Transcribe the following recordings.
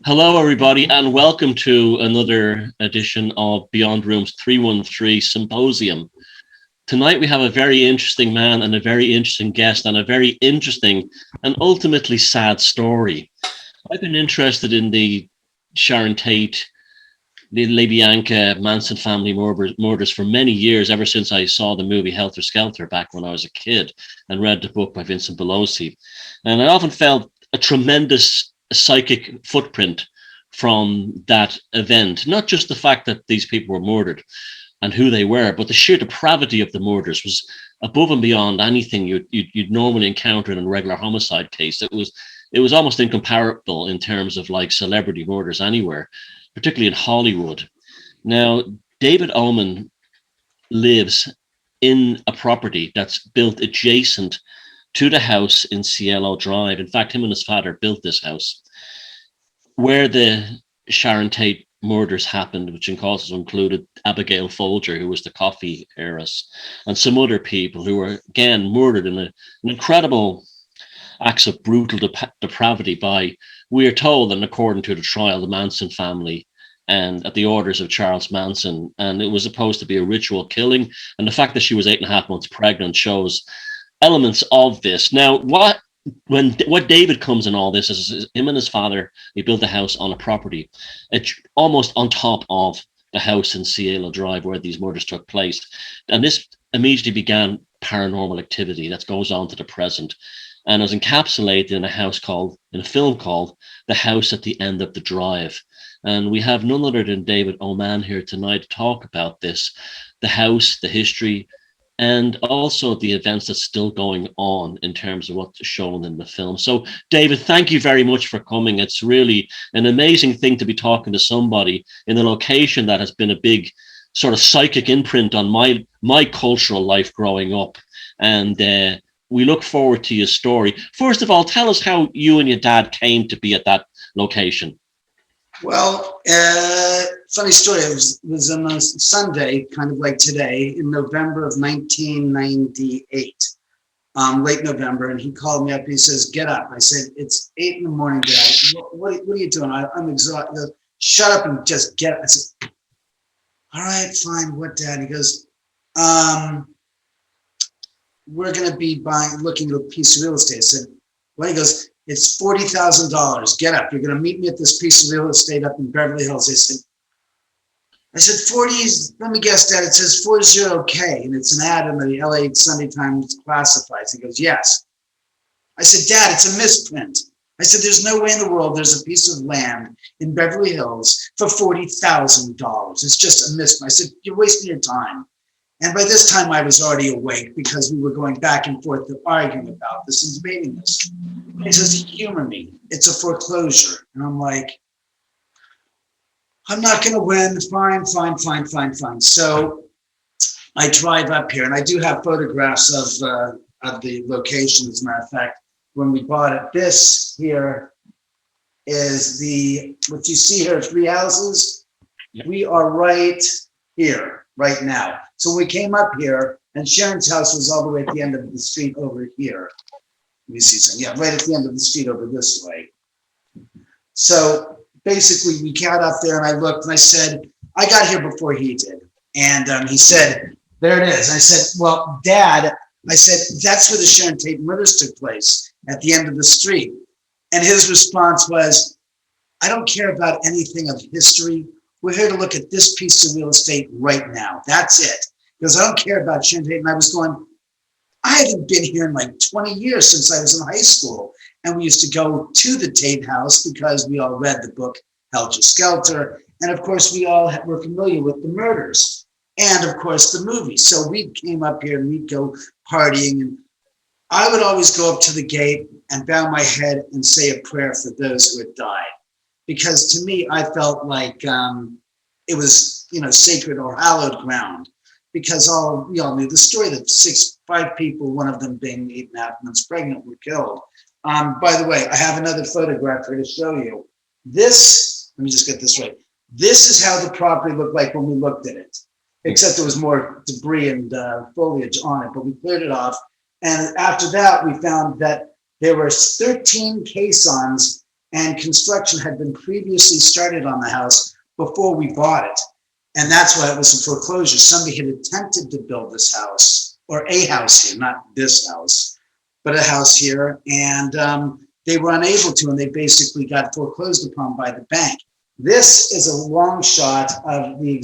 Hello, everybody, and welcome to another edition of Beyond Rooms 313 Symposium. Tonight, we have a very interesting man and a very interesting guest and a very interesting and ultimately sad story. I've been interested in the Sharon Tate, the LaBianca Manson family murders for many years, ever since I saw the movie Helter Skelter back when I was a kid and read the book by Vincent Pelosi. And I often felt a tremendous psychic footprint from that event, not just the fact that these people were murdered and who they were, but the sheer depravity of the murders was above and beyond anything you'd normally encounter in a regular homicide case. It was almost incomparable in terms of like celebrity murders anywhere, particularly in Hollywood. Now, David Oman lives in a property that's built adjacent to the house in Cielo Drive. In fact, him and his father built this house where the Sharon Tate murders happened, which also included Abigail Folger, who was the coffee heiress, and some other people who were, again, murdered in an incredible acts of brutal depravity by, we are told, and according to the trial, the Manson family and at the orders of Charles Manson. And it was supposed to be a ritual killing. And the fact that she was 8.5 months pregnant shows elements of this. Now, what David comes in all this is him and his father, they built a house on a property. It's almost on top of the house in Cielo Drive where these murders took place. And this immediately began paranormal activity that goes on to the present, and was encapsulated in a film called The House at the End of the Drive. And we have none other than David Oman here tonight to talk about this, the house, the history, and also the events that's still going on in terms of what's shown in the film. So, David, thank you very much for coming. It's really an amazing thing to be talking to somebody in a location that has been a big sort of psychic imprint on my cultural life growing up. And we look forward to your story. First of all, tell us how you and your dad came to be at that location. Well, funny story. It was on a Sunday, kind of like today, in November of 1998, late November. And he called me up. He says, "Get up." I said, "It's 8 in the morning, Dad. What are you doing?" I'm exhausted. He goes, "Shut up and just get up." I said, "All right, fine. What, Dad?" He goes, "We're going to be looking at a piece of real estate." I said, "What?" He goes, "It's $40,000. Get up. You're going to meet me at this piece of real estate up in Beverly Hills." I said, 40s, let me guess, Dad. It says 40K, and it's an ad in the LA Sunday Times classifieds. He goes, "Yes." I said, "Dad, it's a misprint." I said, "There's no way in the world there's a piece of land in Beverly Hills for $40,000. It's just a misprint." I said, "You're wasting your time." And by this time, I was already awake because we were going back and forth arguing about this and debating this. And he says, "Humor me. It's a foreclosure." And I'm like, "I'm not going to win. Fine. So I drive up here, and I do have photographs of the location. As a matter of fact, when we bought it, this here is what you see here, 3 houses. Yep. We are right here right now. So we came up here, and Sharon's house was all the way at the end of the street over here. Let me see something. Yeah, right at the end of the street over this way. So basically, we got up there, and I looked, and I said, "I got here before he did." And he said, "There it is." I said, "Well, Dad," I said, "that's where the Sharon Tate murders took place, at the end of the street." And his response was, "I don't care about anything of history. We're here to look at this piece of real estate right now. That's it." Because I don't care about Sharon Tate. And I was going, I haven't been here in like 20 years since I was in high school. And we used to go to the Tate house because we all read the book Helter Skelter. And of course, we all were familiar with the murders and of course the movie. So we came up here and we'd go partying. And I would always go up to the gate and bow my head and say a prayer for those who had died. Because to me, I felt like it was, sacred or hallowed ground. Because we all knew the story that 5 people, one of them being 8.5 months pregnant, were killed. By the way, I have another photograph here to show you. Let me just get this right. This is how the property looked like when we looked at it, except there was more debris and foliage on it, but we cleared it off. And after that, we found that there were 13 caissons and construction had been previously started on the house before we bought it. And that's why it was a foreclosure. Somebody had attempted to build this house, or a house here, not this house, but a house here. And they were unable to, and they basically got foreclosed upon by the bank. This is a long shot of the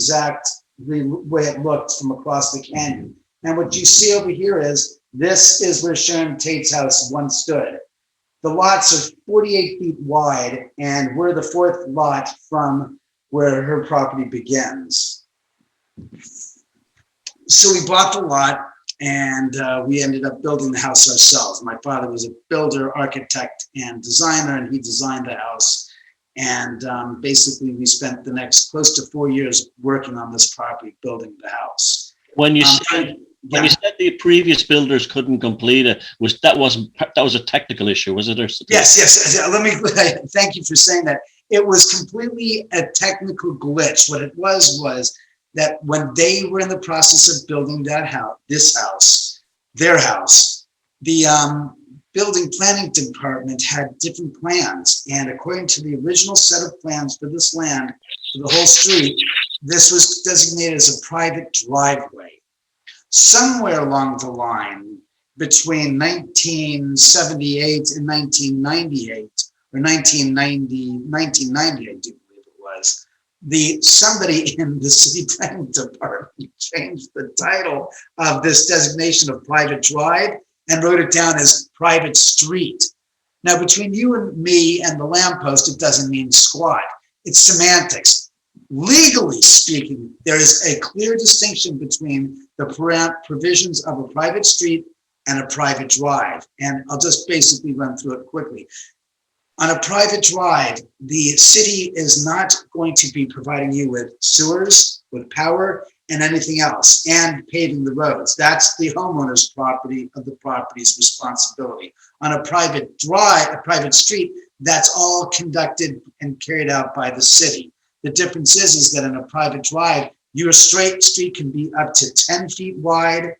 way it looked from across the canyon. And what you see over here is, this is where Sharon Tate's house once stood. The lots are 48 feet wide, and we're the fourth lot from where her property begins. So we bought the lot, and we ended up building the house ourselves. My father was a builder, architect, and designer, and he designed the house. And basically, we spent the next close to 4 years working on this property, building the house. When you said the previous builders couldn't complete it, that was a technical issue, was it? Or Yes. Let me thank you for saying that. It was completely a technical glitch. What it was that when they were in the process of building their house, the building planning department had different plans. And according to the original set of plans for this land, for the whole street, this was designated as a private driveway. Somewhere along the line between 1978 and 1998, or 1990, I do believe it was, somebody in the city planning department changed the title of this designation of private drive and wrote it down as private street. Now, between you and me and the lamppost, it doesn't mean squat. It's semantics. Legally speaking, there is a clear distinction between the provisions of a private street and a private drive. And I'll just basically run through it quickly. On a private drive, the city is not going to be providing you with sewers, with power, and anything else, and paving the roads. That's the homeowner's property of the property's responsibility. On a private drive, a private street, that's all conducted and carried out by the city. The difference is that in a private drive, your straight street can be up to 10 feet wide.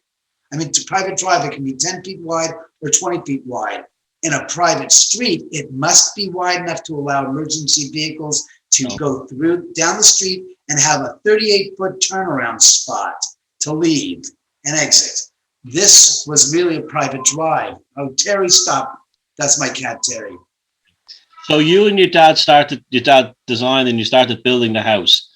To private drive, it can be 10 feet wide or 20 feet wide. In a private street, it must be wide enough to allow emergency vehicles to go down the street and have a 38-foot turnaround spot to leave and exit. This was really a private drive. Oh, Terry, stop. That's my cat, Terry. So you and your dad designed and you started building the house.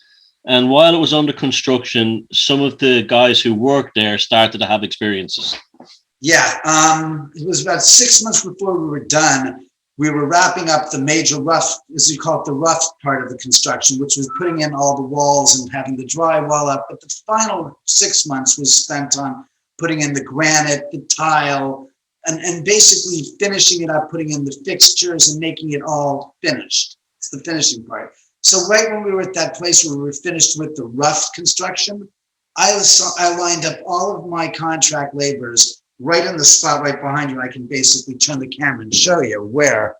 And while it was under construction, some of the guys who worked there started to have experiences. Yeah, it was about 6 months before we were done. We were wrapping up the major rough, as we call it, the rough part of the construction, which was putting in all the walls and having the drywall up. But the final 6 months was spent on putting in the granite, the tile, and basically finishing it up, putting in the fixtures and making it all finished. It's the finishing part. So right when we were at that place where we were finished with the rough construction, I lined up all of my contract laborers right in the spot right behind you. I can basically turn the camera and show you where.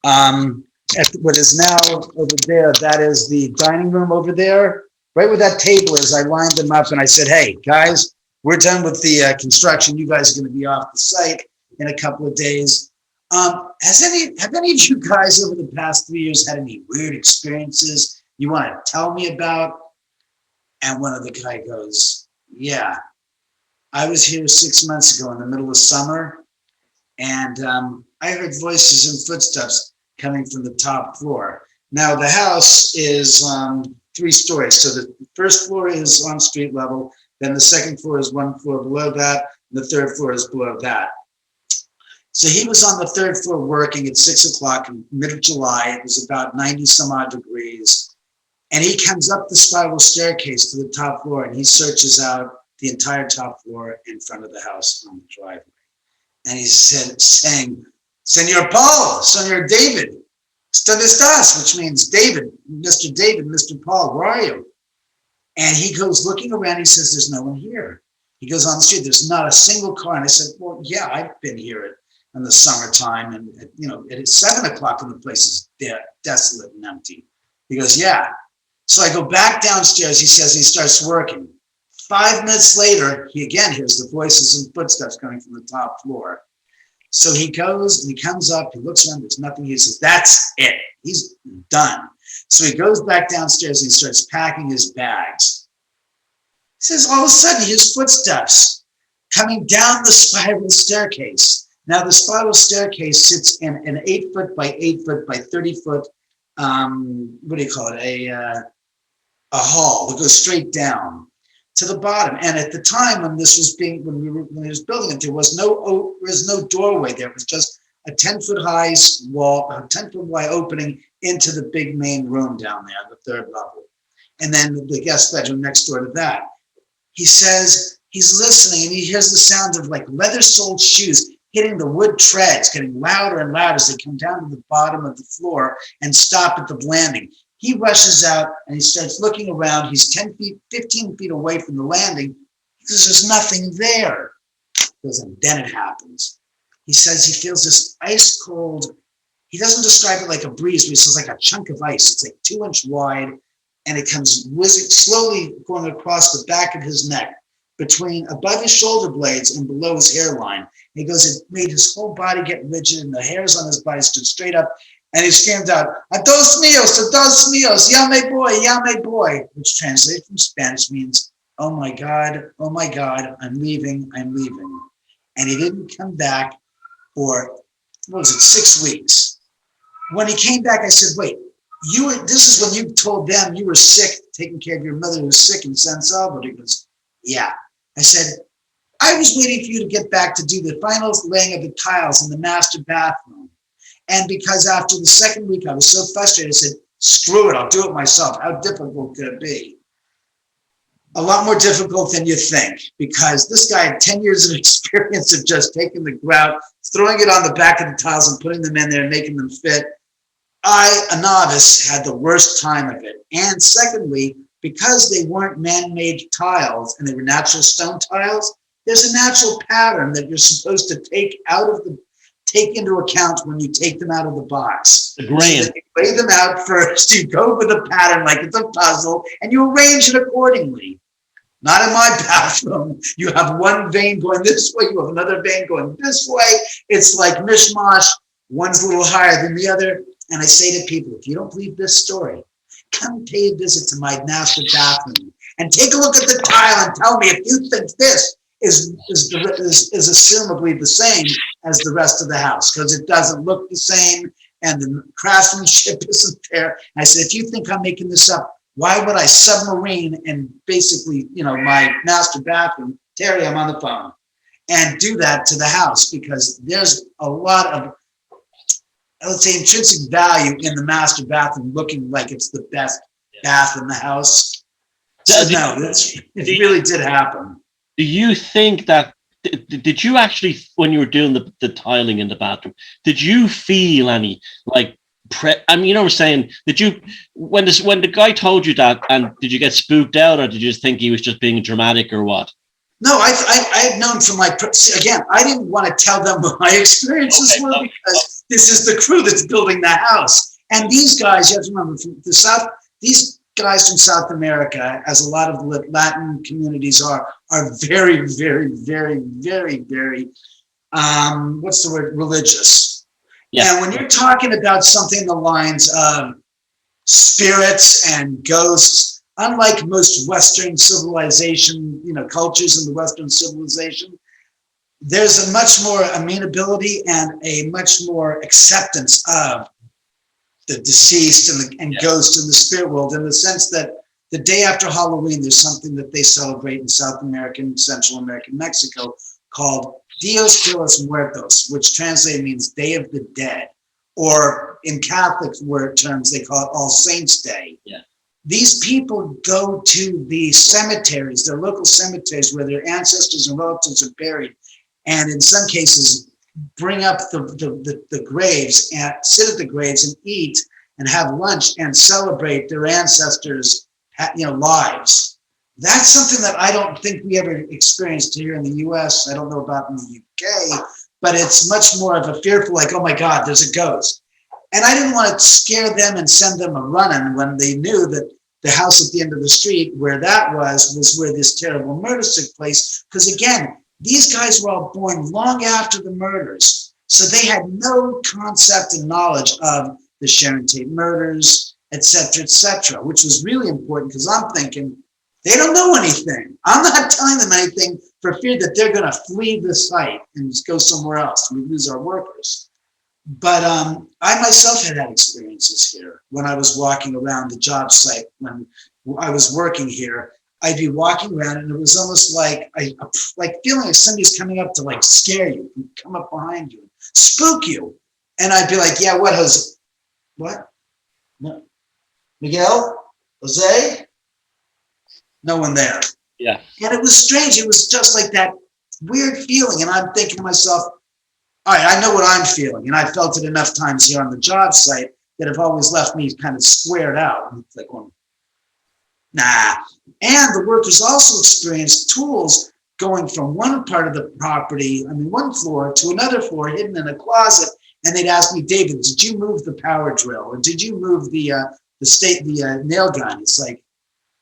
At what is now over there, that is the dining room over there. Right where that table is, I lined them up and I said, hey, guys, we're done with the construction. You guys are going to be off the site in a couple of days. Have any of you guys over the past 3 years had any weird experiences you want to tell me about? And one of the guy goes, yeah, I was here 6 months ago in the middle of summer, and I heard voices and footsteps coming from the top floor. Now, the house is 3 stories. So the first floor is on street level, then the second floor is 1 floor below that, and the third floor is below that. So he was on the third floor working at 6 o'clock in mid-July. It was about 90 some odd degrees. And he comes up the spiral staircase to the top floor and he searches out the entire top floor in front of the house on the driveway. And he said, saying, Senor Paul, Senor David, ¿dónde estás? Which means David, Mr. Paul, where are you? And he goes looking around, he says, there's no one here. He goes on the street, there's not a single car. And I said, well, yeah, I've been here in the summertime. And, it's 7 o'clock and the place is desolate and empty. He goes, yeah. So I go back downstairs, he says, he starts working. 5 minutes later, he again hears the voices and footsteps coming from the top floor. So he goes and he comes up, he looks around, there's nothing. He says, that's it. He's done. So he goes back downstairs and he starts packing his bags. He says, all of a sudden, he hears footsteps coming down the spiral staircase. Now, the spiral staircase sits in an 8 foot by 8 foot by 30 foot, what do you call it? A hall that goes straight down to the bottom. And at the time when this was being, when he was building it, there was no doorway there. It was just a 10-foot high wall, a 10-foot wide opening into the big main room down there, the third level. And then the guest bedroom next door to that. He says he's listening and he hears the sound of like leather-soled shoes hitting the wood treads, getting louder and louder as they come down to the bottom of the floor and stop at the landing. He rushes out and he starts looking around. He's 10 feet, 15 feet away from the landing because there's nothing there. And then it happens. He says he feels this ice cold. He doesn't describe it like a breeze, but he says like a chunk of ice. It's like 2 inch wide and it comes whizzing, slowly going across the back of his neck, between above his shoulder blades and below his hairline. He goes, it made his whole body get rigid and the hairs on his body stood straight up. And he screamed out, a dos míos, ya me boy, which translated from Spanish means, oh my God, I'm leaving. And he didn't come back for, 6 weeks. When he came back, I said, wait, this is when you told them you were sick, taking care of your mother who was sick in San Salvador. He goes, yeah. I said, I was waiting for you to get back to do the final laying of the tiles in the master bathroom. And because after the second week, I was so frustrated, I said, screw it, I'll do it myself. How difficult could it be? A lot more difficult than you think, because this guy had 10 years of experience of just taking the grout, throwing it on the back of the tiles and putting them in there and making them fit. I, a novice, had the worst time of it. And secondly, because they weren't man-made tiles and they were natural stone tiles, there's a natural pattern that you're supposed to take into account when you take them out of the box. The grain. So you lay them out first, you go over the pattern like it's a puzzle, and you arrange it accordingly. Not in my bathroom. You have one vein going this way, you have another vein going this way. It's like mishmash. One's a little higher than the other. And I say to people, if you don't believe this story, come pay a visit to my master bathroom and take a look at the tile and tell me if you think this is assumably the same as the rest of the house, because it doesn't look the same and the craftsmanship isn't there. And I said, if you think I'm making this up, why would I submarine and basically, my master bathroom, Terry, I'm on the phone, and do that to the house? Because there's a lot of, I would say, intrinsic value in the master bathroom looking like it's the best bath in the house. So no, it really did happen. Do you think that, did you actually, when you were doing the tiling in the bathroom, did you feel any, like, we're saying, did you, when the guy told you that, and did you get spooked out, or did you just think he was just being dramatic, or what? No, I had known from again, I didn't want to tell them what my experiences were, because this is the crew that's building the house. And these guys, you have to remember, from the South, these guys from South America, as a lot of the Latin communities are very, very, very, very, very, what's the word, religious. Yeah. And when you're talking about something in the lines of spirits and ghosts, unlike most Western civilization, cultures in the Western civilization, there's a much more amenability and a much more acceptance of the deceased and ghosts in the spirit world, in the sense that the day after Halloween, there's something that they celebrate in South American, Central American, Mexico, called Dios de los Muertos, which translated means Day of the Dead, or in Catholic word terms, they call it All Saints Day. Yeah. These people go to the cemeteries, their local cemeteries, where their ancestors and relatives are buried, and in some cases, bring up the graves and sit at the graves and eat and have lunch and celebrate their ancestors' lives. That's something that I don't think we ever experienced here in the US. I don't know about in the UK, but it's much more of a fearful, like, oh my God, there's a ghost. And I didn't want to scare them and send them a running when they knew that the house at the end of the street where that was where this terrible murder took place. Because again, these guys were all born long after the murders. So they had no concept and knowledge of the Sharon Tate murders, et cetera, which was really important because I'm thinking, they don't know anything. I'm not telling them anything for fear that they're going to flee the site and just go somewhere else. We lose our workers. But I myself had experiences here when I was walking around the job site. When I was working here, I'd be walking around and it was almost like feeling like somebody's coming up to like scare you, come up behind you, spook you. And I'd be like, yeah, what, Jose? What? No. Miguel? Jose? No one there. Yeah. And it was strange. It was just like that weird feeling. And I'm thinking to myself, all right, I know what I'm feeling. And I felt it enough times here on the job site that have always left me kind of squared out. It's like, well, nah. And the workers also experienced tools going from one part of the property, one floor to another floor hidden in a closet. And they'd ask me, David, did you move the power drill? Or did you move the nail gun? It's like,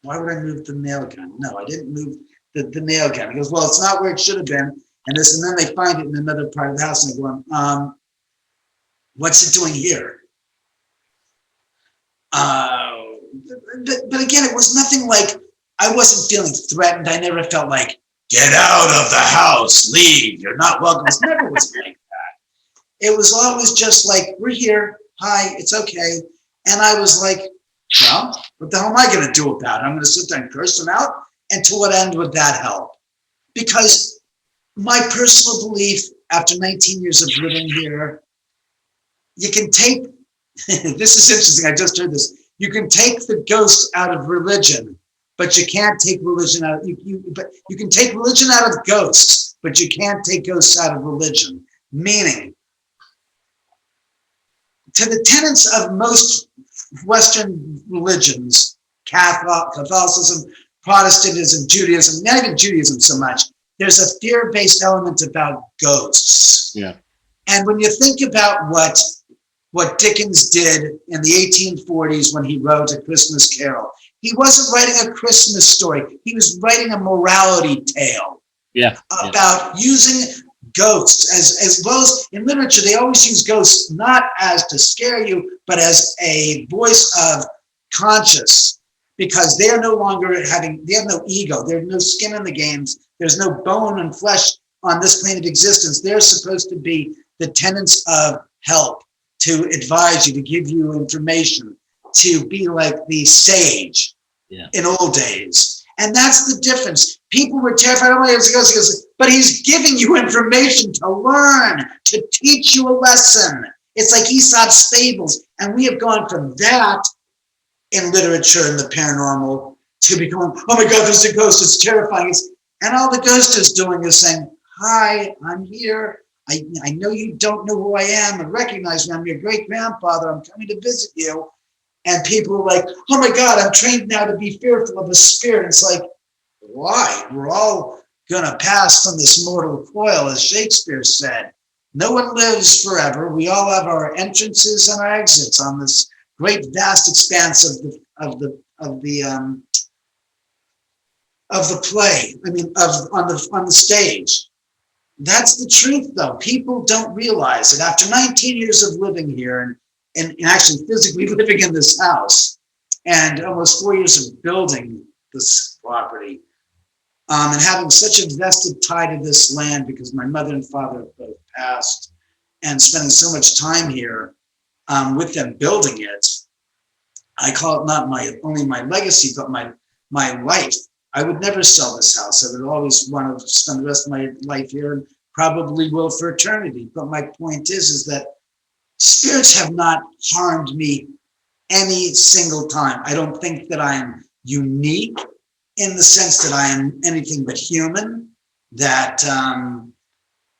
why would I move the nail gun? No, I didn't move the nail gun. He goes, well, it's not where it should have been. And then they find it in another part of the house and they go, what's it doing here? But again, it was nothing like, I wasn't feeling threatened. I never felt like, get out of the house, leave, you're not welcome. It never was like that. It was always just like, we're here, hi, it's okay. And I was like, well, what the hell am I going to do about it? I'm going to sit there and curse them out? And to what end would that help? Because my personal belief, after 19 years of living here, you can take, this is interesting, I just heard this, you can take the ghosts out of religion, but you can't take religion out, but you can take religion out of ghosts, but you can't take ghosts out of religion. Meaning, to the tenets of most Western religions, Catholicism, Protestantism, Judaism, not even Judaism so much, there's a fear-based element about ghosts. Yeah. And when you think about what Dickens did in the 1840s when he wrote A Christmas Carol, he wasn't writing a Christmas story. He was writing a morality tale about using ghosts as well as in literature. They always use ghosts not as to scare you, but as a voice of conscience, because they are no longer they have no ego. There's no skin in the games. There's no bone and flesh on this plane of existence. They're supposed to be the tenants of help, to advise you, to give you information, to be like the sage in old days. And that's the difference. People were terrified. Oh my God, he goes, but he's giving you information to learn, to teach you a lesson. It's like Aesop's fables. And we have gone from that in literature and the paranormal to becoming, oh my God, there's a ghost, it's terrifying. And all the ghost is doing is saying, hi, I'm here. I know you don't know who I am and recognize me. I'm your great grandfather. I'm coming to visit you. And people are like, oh my God, I'm trained now to be fearful of a spirit. It's like, why? We're all going to pass from this mortal coil, as Shakespeare said. No one lives forever. We all have our entrances and our exits on this great vast expanse of the play. On the stage. That's the truth, though. People don't realize it. After 19 years of living here and actually physically living in this house and almost 4 years of building this property and having such a vested tie to this land because my mother and father have both passed and spending so much time here with them building it, I call it not only my legacy, but my life. I would never sell this house. I would always want to spend the rest of my life here and probably will for eternity. But my point is that spirits have not harmed me any single time. I don't think that I am unique in the sense that I am anything but human, that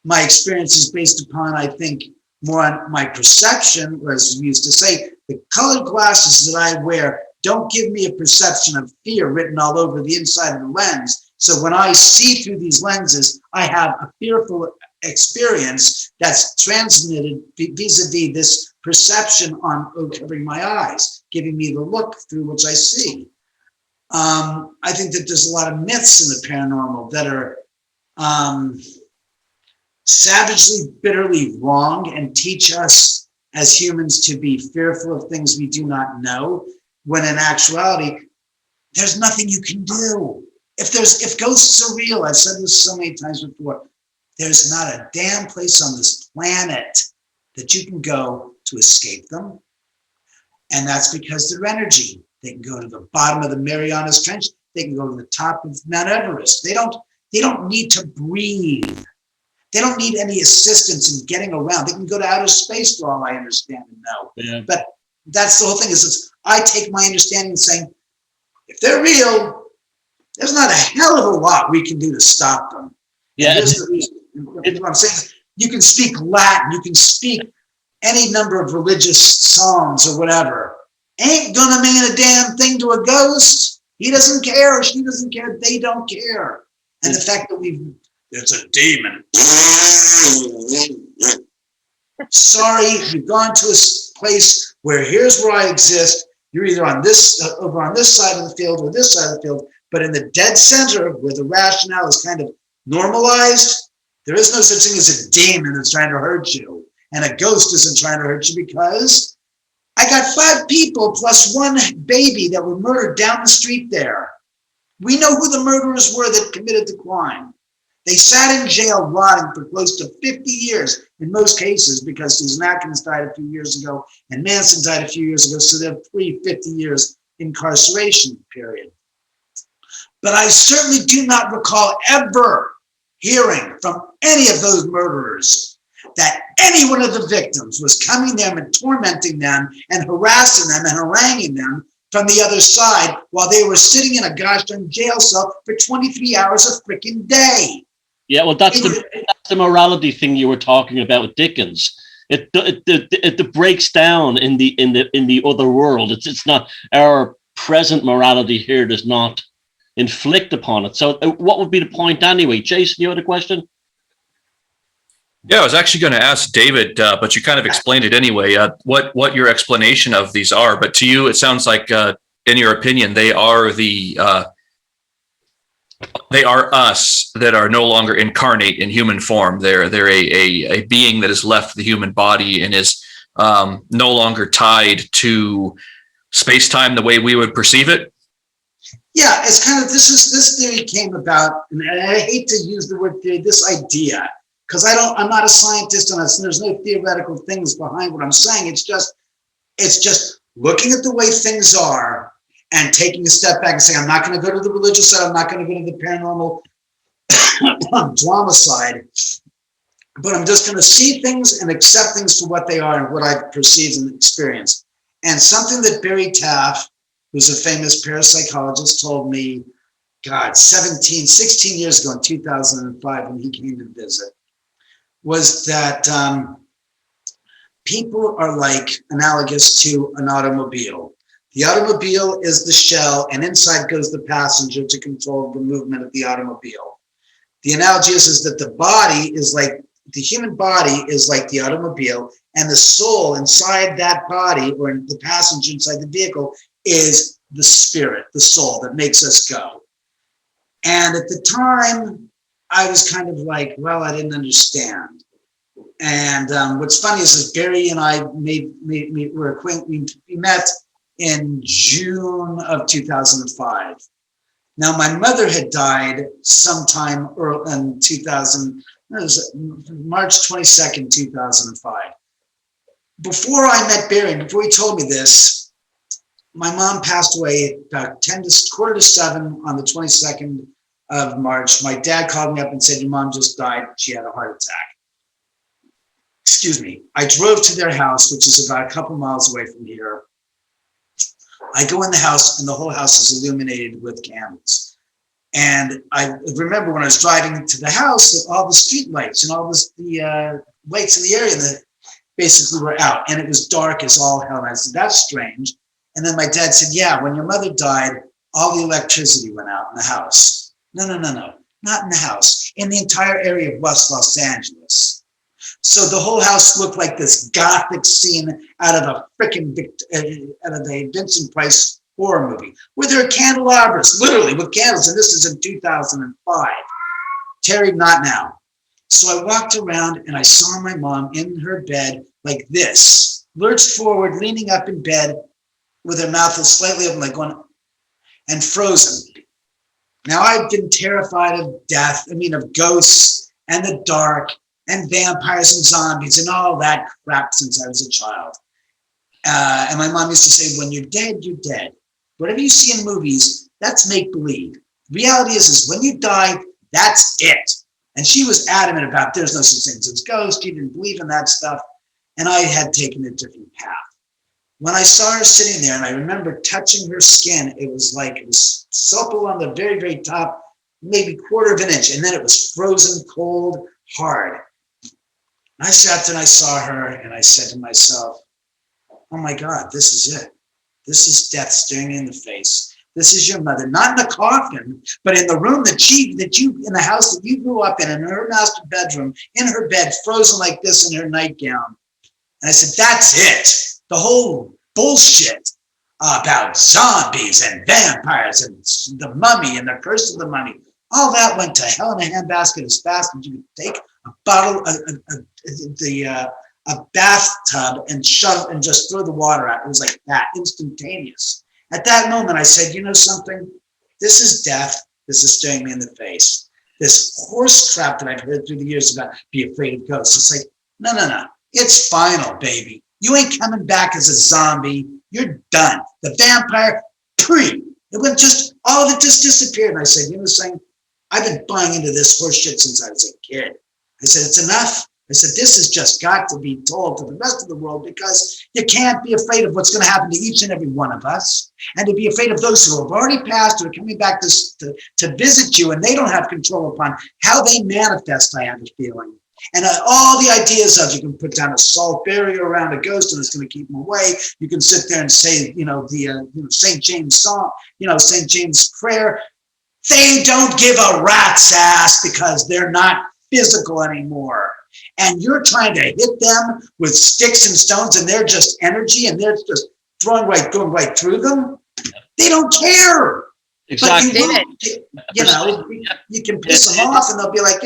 my experience is based upon, I think, more on my perception, or as we used to say, the colored glasses that I wear don't give me a perception of fear written all over the inside of the lens. So when I see through these lenses, I have a fearful experience that's transmitted vis-a-vis this perception on covering my eyes, giving me the look through which I see. I think that there's a lot of myths in the paranormal that are savagely, bitterly wrong and teach us as humans to be fearful of things we do not know, when in actuality, there's nothing you can do. If ghosts are real, I've said this so many times before, there's not a damn place on this planet that you can go to escape them. And that's because they're energy. They can go to the bottom of the Marianas Trench. They can go to the top of Mount Everest. They don't need to breathe. They don't need any assistance in getting around. They can go to outer space for all I understand and know. Yeah. But that's the whole thing, is I take my understanding and saying, if they're real, there's not a hell of a lot we can do to stop them. Yeah. What I'm saying, you can speak Latin, you can speak any number of religious psalms or whatever. Ain't gonna mean a damn thing to a ghost. He doesn't care, she doesn't care, they don't care. And the fact that it's a demon. Sorry, you've gone to a place where here's where I exist. You're either on this, over on this side of the field or this side of the field, but in the dead center where the rationale is kind of normalized, there is no such thing as a demon that's trying to hurt you. And a ghost isn't trying to hurt you, because I got 5 people plus 1 baby that were murdered down the street there. We know who the murderers were that committed the crime. They sat in jail rotting for close to 50 years in most cases, because Susan Atkins died a few years ago and Manson died a few years ago. So they're 50 years incarceration period. But I certainly do not recall ever hearing from any of those murderers that any one of the victims was coming them and tormenting them and harassing them and haranguing them from the other side while they were sitting in a gosh darn jail cell for 23 hours a freaking day. Yeah, well, that's the morality thing you were talking about with Dickens. It breaks down in the other world. It's not our present morality here does not inflict upon it. So what would be the point anyway? Jason, you had a question? Yeah, I was actually going to ask David, but you kind of explained it anyway, what your explanation of these are. But to you, it sounds like, in your opinion, they are us that are no longer incarnate in human form. They're a being that has left the human body and is no longer tied to space-time the way we would perceive it. Yeah, it's kind of, this theory came about, and I hate to use the word theory, this idea, because I'm not a scientist, and there's no theoretical things behind what I'm saying. It's just looking at the way things are and taking a step back and saying, I'm not going to go to the religious side, I'm not going to go to the paranormal drama side, but I'm just going to see things and accept things for what they are and what I perceive and experience. And something that Barry Taff, who's a famous parapsychologist, told me, 16 years ago in 2005 when he came to visit, was that people are like analogous to an automobile. The automobile is the shell, and inside goes the passenger to control the movement of the automobile. The analogy is that the human body is like the automobile, and the soul inside that body, or the passenger inside the vehicle, is the spirit, the soul that makes us go. And at the time, I was kind of like, well, I didn't understand. And what's funny is Barry and I we met in June of 2005. Now, my mother had died sometime early in March 22nd, 2005. Before I met Barry, before he told me this, my mom passed away about 6:45 on the 22nd of March. My dad called me up and said, your mom just died. She had a heart attack. Excuse me. I drove to their house, which is about a couple miles away from here. I go in the house, and the whole house is illuminated with candles. And I remember when I was driving to the house, all the street lights and all the lights in the area that basically were out, and it was dark as all hell. And I said, that's strange. And then my dad said, yeah, when your mother died, all the electricity went out in the house. No, not in the house, in the entire area of West Los Angeles. So the whole house looked like this gothic scene out of a Vincent Price horror movie, where there are candelabras, literally with candles, and this is in 2005. Terry, not now. So I walked around and I saw my mom in her bed like this, lurched forward, leaning up in bed with her mouth slightly open, like going, and frozen. Now I've been terrified of death, of ghosts and the dark and vampires and zombies and all that crap since I was a child. And my mom used to say, when you're dead, you're dead. Whatever you see in movies, that's make-believe. Reality is when you die, that's it. And she was adamant about there's no such thing as ghosts. She didn't believe in that stuff. And I had taken a different path. When I saw her sitting there and I remember touching her skin, it was supple on the very, very top, maybe quarter of an inch. And then it was frozen, cold, hard. I sat there and I saw her and I said to myself, oh my God, this is it. This is death staring me in the face. This is your mother, not in the coffin, but in the room in the house that you grew up in her master bedroom, in her bed, frozen like this in her nightgown. And I said, that's it. The whole bullshit about zombies and vampires and the mummy and the curse of the mummy, all that went to hell in a handbasket as fast as you could take a bottle, a bathtub and shove and just throw the water out. It was like that, instantaneous. At that moment, I said, you know something? This is death. This is staring me in the face. This horse crap that I've heard through the years about be afraid of ghosts. It's like, no. It's final, baby. You ain't coming back as a zombie. You're done. The vampire, it went all of it just disappeared. And I said, you know something? I've been buying into this horse shit since I was a kid. I said, it's enough. I said, this has just got to be told to the rest of the world because you can't be afraid of what's going to happen to each and every one of us. And to be afraid of those who have already passed or are coming back to visit you and they don't have control upon how they manifest, I have a feeling. And all the ideas of you can put down a salt barrier around a ghost and it's going to keep them away. You can sit there and say, St. James song, St. James prayer. They don't give a rat's ass because they're not physical anymore. And you're trying to hit them with sticks and stones and they're just energy and they're just going right through them. They don't care. Exactly. You can piss them off and they'll be like,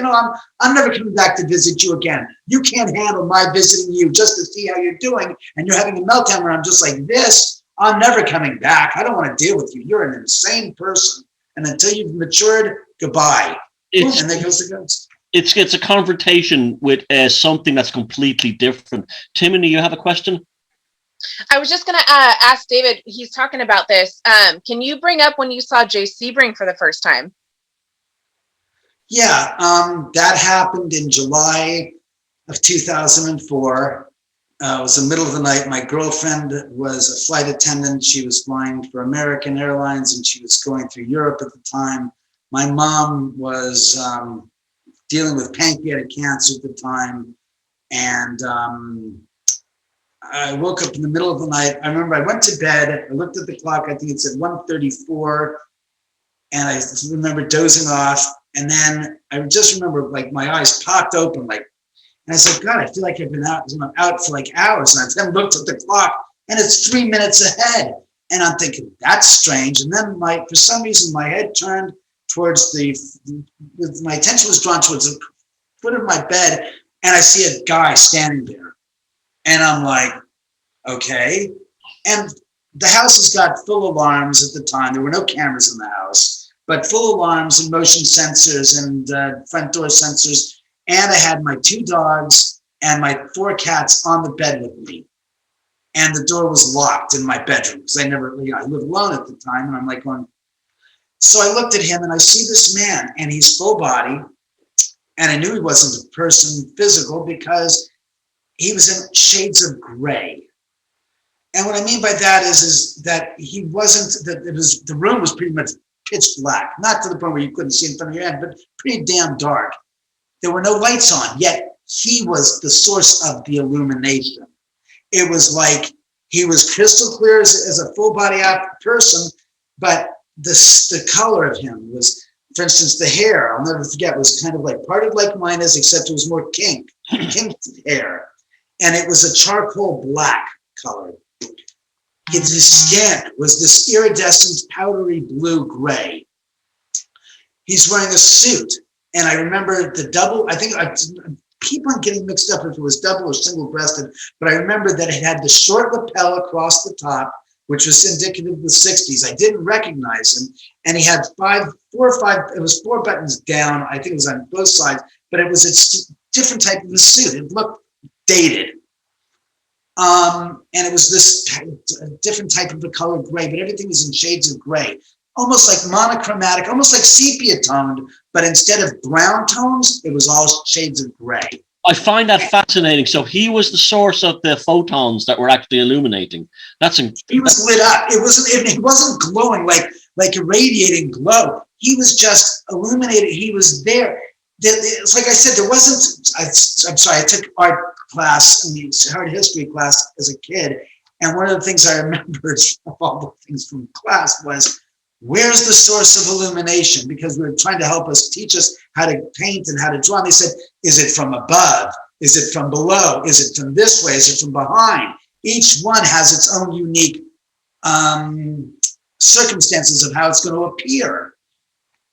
I'm never coming back to visit you again. You can't handle my visiting you just to see how you're doing. And you're having a meltdown where I'm just like this. I'm never coming back. I don't want to deal with you. You're an insane person. And until you've matured, goodbye. And there goes the ghost. It's a confrontation with something that's completely different. Timothy, you have a question? I was just going to ask David, he's talking about this. Can you bring up when you saw Jay Sebring for the first time? Yeah, that happened in July of 2004. It was the middle of the night. My girlfriend was a flight attendant. She was flying for American Airlines and she was going through Europe at the time. My mom was dealing with pancreatic cancer at the time. And I woke up in the middle of the night. I remember I went to bed. I looked at the clock. I think it said 1:34. And I remember dozing off. And then I just remember my eyes popped open and I said, God, I feel like I've been out for hours. And I then looked at the clock and it's 3 minutes ahead. And I'm thinking, that's strange. And then for some reason, my head turned towards my attention was drawn towards the foot of my bed. And I see a guy standing there. And I'm like, okay. And the house has got full alarms at the time. There were no cameras in the house, but full alarms and motion sensors and front door sensors. And I had my 2 dogs and my 4 cats on the bed with me. And the door was locked in my bedroom because I lived alone at the time. And I'm like going, so I looked at him and I see this man and he's full body. And I knew he wasn't a person physical because he was in shades of gray. And what I mean by that is that he wasn't, the room was pretty much pitch black, not to the point where you couldn't see in front of your head, but pretty damn dark. There were no lights on, yet he was the source of the illumination. It was like he was crystal clear as a full body person, but the color of him was, for instance, the hair, I'll never forget, was kind of parted like mine is, except it was more kink hair. And it was a charcoal black color. His skin was this iridescent, powdery blue gray. He's wearing a suit And I remember the double, I think I keep on getting mixed up if it was double or single breasted, but I remember that it had the short lapel across the top, which was indicative of the 60s. I didn't recognize him. And he had it was 4 buttons down. I think it was on both sides, but it was a different type of a suit. It looked dated. And it was this different type of a color gray, but everything was in shades of gray, almost like monochromatic, almost like sepia toned, but instead of brown tones, it was all shades of gray. I find that fascinating. So he was the source of the photons that were actually illuminating. He was lit up. It wasn't glowing like irradiating glow. He was just illuminated. He was there. It's like I said, there wasn't. I'm sorry. I took art class, art history class as a kid, and one of the things I remembered of all the things from class was, where's the source of illumination? Because we were trying to teach us how to paint and how to draw. And they said, is it from above? Is it from below? Is it from this way? Is it from behind? Each one has its own unique circumstances of how it's going to appear.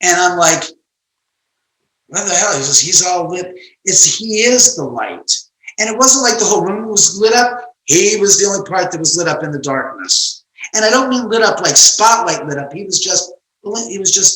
And I'm like, what the hell? He says, he's all lit. He is the light. And it wasn't like the whole room was lit up. He was the only part that was lit up in the darkness. And I don't mean lit up like spotlight lit up. He was just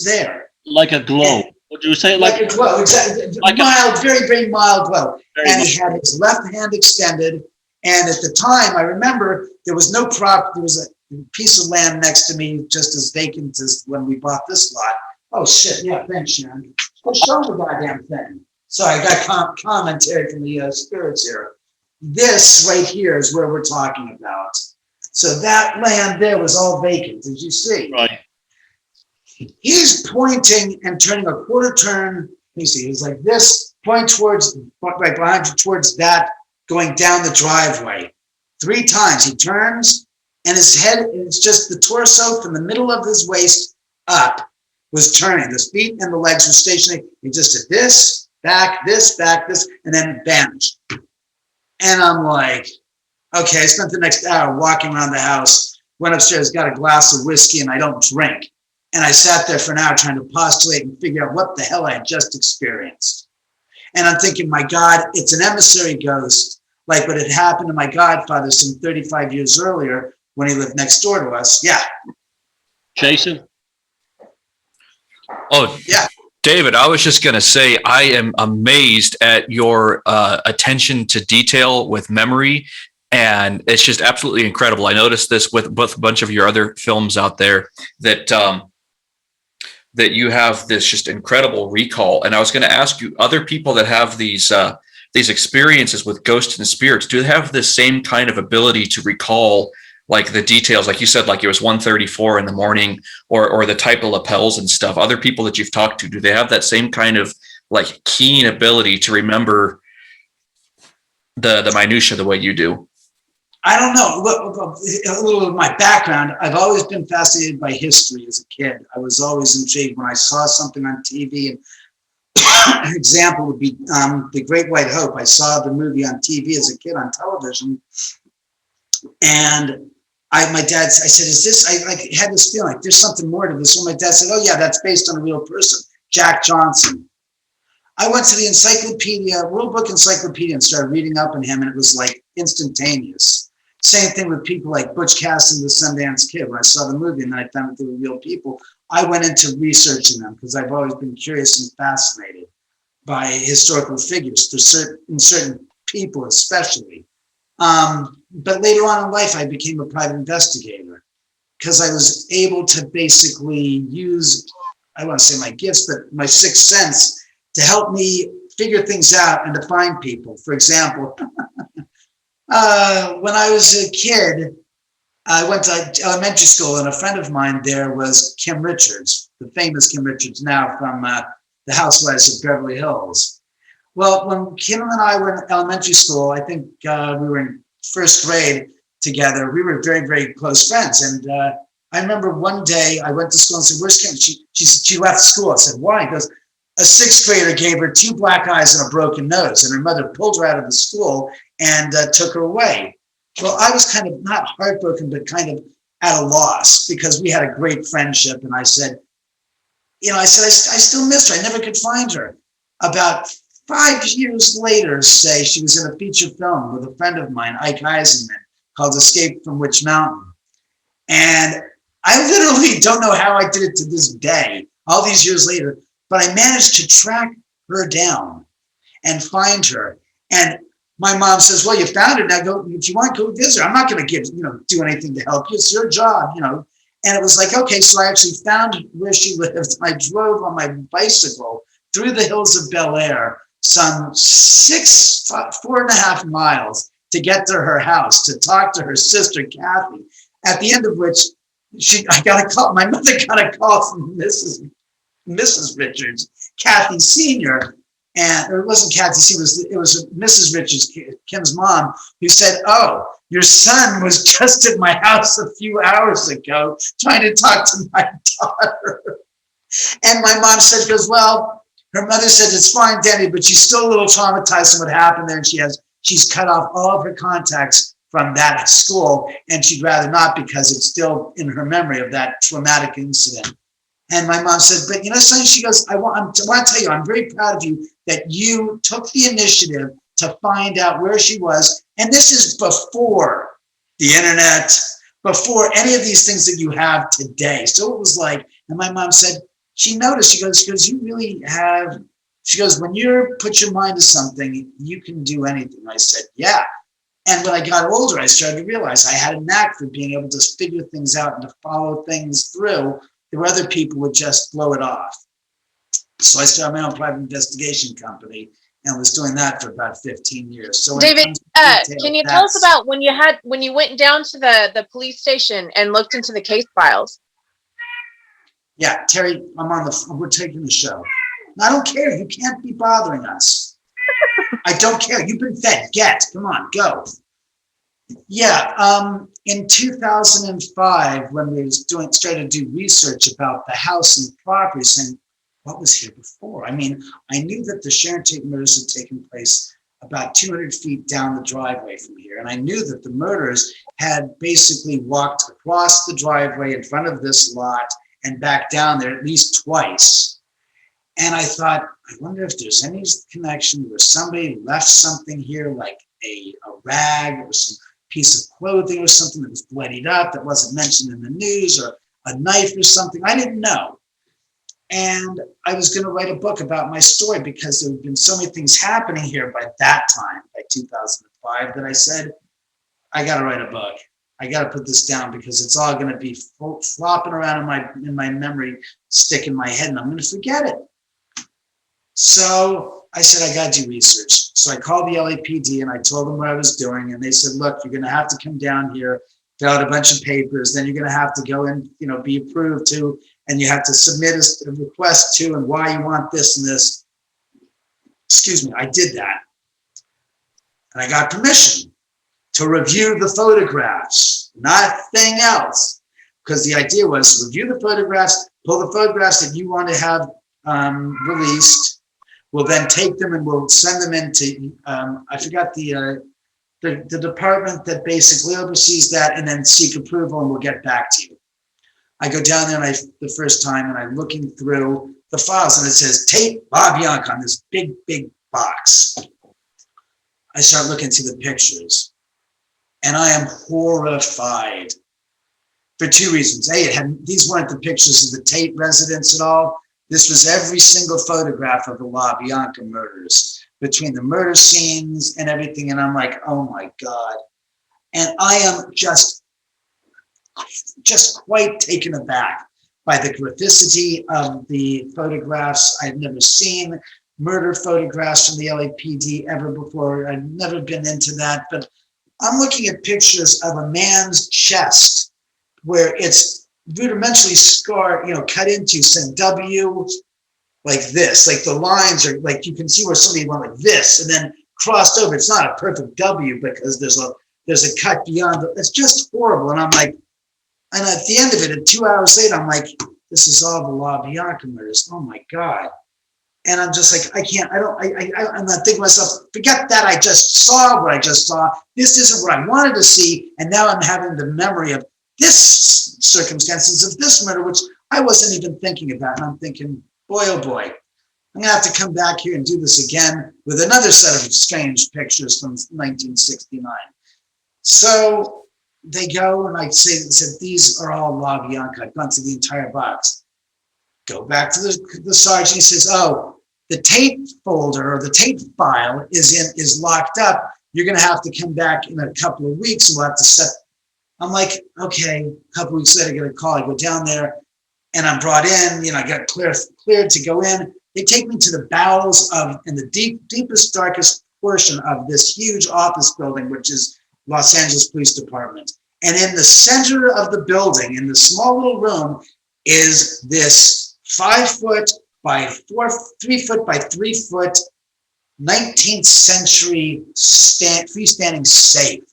there. Like a glow. Would you say like a glow? Exactly. Like mild, very, very mild glow. And he had his left hand extended. And at the time, I remember there was no prop. There was a piece of land next to me, just as vacant as when we bought this lot. Oh shit! Yeah, thanks, Sharon. Well, show the goddamn thing. So I got commentary from the spirits here. This right here is where we're talking about. So that land there was all vacant, as you see. Right. He's pointing and turning a quarter turn. Let me see. He's like this, point towards, right behind you, towards that, going down the driveway. 3 times he turns, and his head, it's just the torso from the middle of his waist up was turning. The feet and the legs were stationary. He just did this, back, this, and then vanished. And I'm like, okay, I spent the next hour walking around the house, went upstairs, got a glass of whiskey, and I don't drink. And I sat there for an hour trying to postulate and figure out what the hell I had just experienced. And I'm thinking, my God, it's an emissary ghost, like what had happened to my godfather some 35 years earlier when he lived next door to us. Yeah. Jason? Oh, yeah. David, I was just going to say, I am amazed at your attention to detail with memory. And it's just absolutely incredible. I noticed this with a bunch of your other films out there that that you have this just incredible recall. And I was going to ask you, other people that have these experiences with ghosts and spirits, do they have this same kind of ability to recall like the details, like you said, like it was 1:34 in the morning, or the type of lapels and stuff? Other people that you've talked to, do they have that same kind of like keen ability to remember the minutia the way you do? I don't know. A little of my background. I've always been fascinated by history as a kid. I was always intrigued when I saw something on TV. And an example would be The Great White Hope. I saw the movie on TV as a kid on television. And I said, is this, I had this feeling like there's something more to this. And my dad said, oh yeah, that's based on a real person, Jack Johnson. I went to the encyclopedia, World Book Encyclopedia, and started reading up on him, and it was like instantaneous. Same thing with people like Butch Cassidy, the Sundance Kid. When I saw the movie and then I found that they were real people, I went into researching them because I've always been curious and fascinated by historical figures, for certain people especially. But later on in life, I became a private investigator because I was able to basically use, I want to say my gifts, but my sixth sense to help me figure things out and to find people. For example, when I was a kid, I went to elementary school, and a friend of mine there was Kim Richards, the famous Kim Richards now from the Housewives of Beverly Hills. Well, when Kim and I were in elementary school, I think we were in first grade together. We were very, very close friends. And I remember one day I went to school and said, where's Kim? She left school. I said, why? He goes, a sixth grader gave her 2 black eyes and a broken nose, and her mother pulled her out of the school and took her away. Well, I was kind of not heartbroken, but kind of at a loss because we had a great friendship. And I said, I still missed her. I never could find her. About 5 years later, say, she was in a feature film with a friend of mine, Ike Eisenman, called Escape from Witch Mountain. And I literally don't know how I did it to this day, all these years later, but I managed to track her down and find her. And my mom says, well, you found her. Now go, if you want, go visit her. I'm not going to do anything to help you. It's your job, And it was like, okay, so I actually found where she lived. I drove on my bicycle through the hills of Bel Air, some 4.5 miles to get to her house, to talk to her sister, Kathy, at the end of which I got a call. My mother got a call from Mrs. Richards, Kathy Sr., and it wasn't Kathy Sr., it was Mrs. Richards, Kim's mom, who said, oh, your son was just at my house a few hours ago trying to talk to my daughter. And my mom said, well, her mother said, it's fine, Danny, but she's still a little traumatized from what happened there. And she's cut off all of her contacts from that school. And she'd rather not because it's still in her memory of that traumatic incident. And my mom said, but son, she goes, I want to tell you, I'm very proud of you that you took the initiative to find out where she was. And this is before the internet, before any of these things that you have today. So it was like, and my mom said, she noticed, she goes, you really have, she goes, when you put your mind to something, you can do anything. I said, yeah. And when I got older, I started to realize I had a knack for being able to figure things out and to follow things through where other people would just blow it off. So I started my own private investigation company and was doing that for about 15 years. So David, can you tell us about when you went down to the police station and looked into the case files? Yeah, Terry, we're taking the show. I don't care. You can't be bothering us. I don't care. You've been fed. Come on, go. Yeah, in 2005, when we started to do research about the house and the property, saying what was here before. I mean, I knew that the Sharon Tate murders had taken place about 200 feet down the driveway from here, and I knew that the murderers had basically walked across the driveway in front of this lot and back down there at least twice. And I thought, I wonder if there's any connection where somebody left something here, like a rag or some piece of clothing or something that was bloodied up that wasn't mentioned in the news, or a knife or something. I didn't know. And I was going to write a book about my story because there had been so many things happening here by that time, by 2005, that I said, I got to write a book. I got to put this down because it's all going to be flopping around in my memory, stick in my head, and I'm going to forget it. So I said, I got to do research. So I called the LAPD and I told them what I was doing. And they said, look, you're going to have to come down here, fill out a bunch of papers. Then you're going to have to go and, be approved to, and you have to submit a request to, and why you want this and this. Excuse me, I did that. And I got permission to review the photographs, nothing else. Because the idea was review the photographs, pull the photographs that you want to have released. We'll then take them and we'll send them into, I forgot the department that basically oversees that, and then seek approval, and we'll get back to you. I go down there and the first time, and I'm looking through the files, and it says Tate LaBianca on this big, big box. I start looking through the pictures, and I am horrified for two reasons. These weren't the pictures of the Tate residence at all. This was every single photograph of the LaBianca murders, between the murder scenes and everything. And I'm like, oh my God. And I am just quite taken aback by the graphicity of the photographs. I've never seen murder photographs from the LAPD ever before. I've never been into that, but I'm looking at pictures of a man's chest where it's rudimentally scarred, cut into some W like this, like the lines are like, you can see where somebody went like this and then crossed over. It's not a perfect W because there's a cut beyond it. It's just horrible. And I'm like, and at the end of it, and 2 hours later, I'm like, this is all the LaBianca murders. Oh my God. And I'm just like, I'm not thinking to myself, forget that. I just saw what I just saw. This isn't what I wanted to see. And now I'm having the memory of this circumstances of this murder, which I wasn't even thinking about. And I'm thinking, boy, oh boy. I'm gonna have to come back here and do this again with another set of strange pictures from 1969. So they go and I said, these are all La Bianca. I've gone through the entire box. Go back to the sergeant. He says, oh, the Tate folder or the Tate file is locked up. You're going to have to come back in a couple of weeks and we'll have to set. I'm like, okay, a couple of weeks later, I get a call. I go down there and I'm brought in, I got cleared to go in. They take me to the bowels in the deepest, darkest portion of this huge office building, which is Los Angeles Police Department. And in the center of the building, in the small little room, is this 5 foot by 3 foot by 3 foot 19th century freestanding safe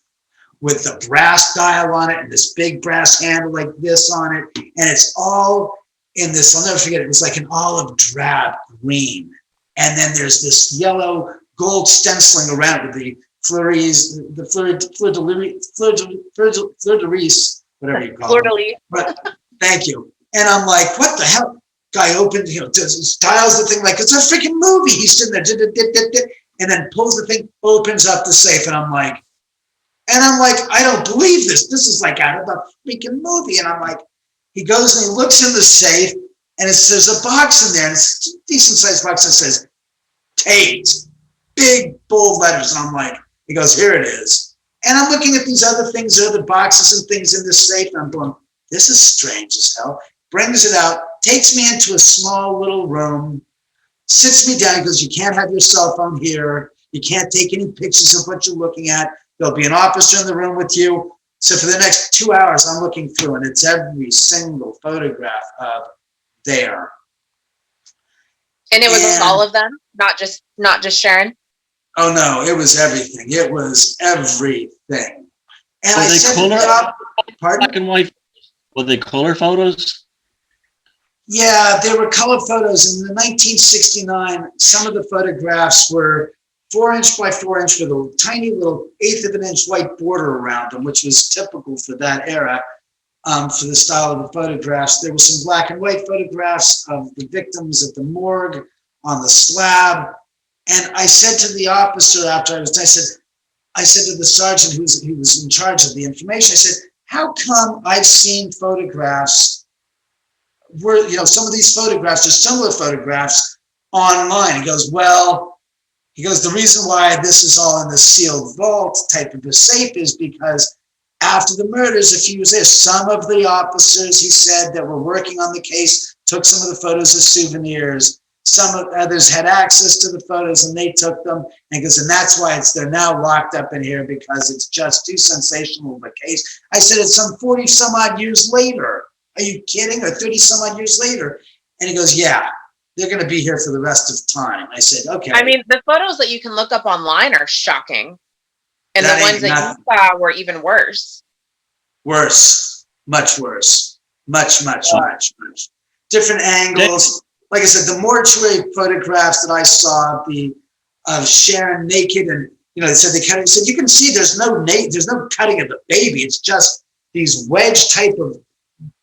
with the brass dial on it and this big brass handle like this on it. And it's all in this, I'll never forget, it was like an olive drab green. And then there's this yellow gold stenciling around it with the fleuries, the fleur de lis, whatever you call it. But thank you. And I'm like, what the hell? Guy opened, dials the thing like it's a freaking movie. He's sitting there, and then pulls the thing, opens up the safe, and I'm like, I don't believe this. This is like out of a freaking movie. And I'm like, he goes and he looks in the safe, and there's a box in there, and it's a decent sized box that says Tate, big bold letters. And I'm like, he goes, here it is. And I'm looking at these other things, other boxes and things in this safe, and I'm going, this is strange as hell. Brings it out, takes me into a small little room, sits me down. He goes, you can't have your cell phone here. You can't take any pictures of what you're looking at. There'll be an officer in the room with you. So for the next 2 hours, I'm looking through, and it's every single photograph of there. And it was all of them, not just Sharon. Oh no, it was everything. It was everything. And were I said to the pardon? Black and white. Were they color photos? Yeah, they were color photos. In the 1969, some of the photographs were 4-inch by 4-inch with a tiny little 1/8 of an inch white border around them, which was typical for that era, for the style of the photographs. There were some black and white photographs of the victims at the morgue on the slab. And I said to the officer after I said to the sergeant who was in charge of the information, I said, how come I've seen photographs where, some of these photographs are similar photographs online? He goes, the reason why this is all in the sealed vault type of a safe is because after the murders, a few years later, some of the officers, he said, that were working on the case took some of the photos as souvenirs. Some of others had access to the photos and they took them. And goes, and that's why they're now locked up in here because it's just too sensational of a case. I said, it's some 40 some odd years later. Are you kidding? Or 30 some odd years later. And he goes, yeah, they're going to be here for the rest of time. I said, okay. I mean, the photos that you can look up online are shocking. And the ones that you saw were even worse. Worse. Much worse. Much. Different angles. Like I said, the mortuary photographs that I saw of Sharon naked, and they said they cut it. Said you can see there's no cutting of the baby. It's just these wedge type of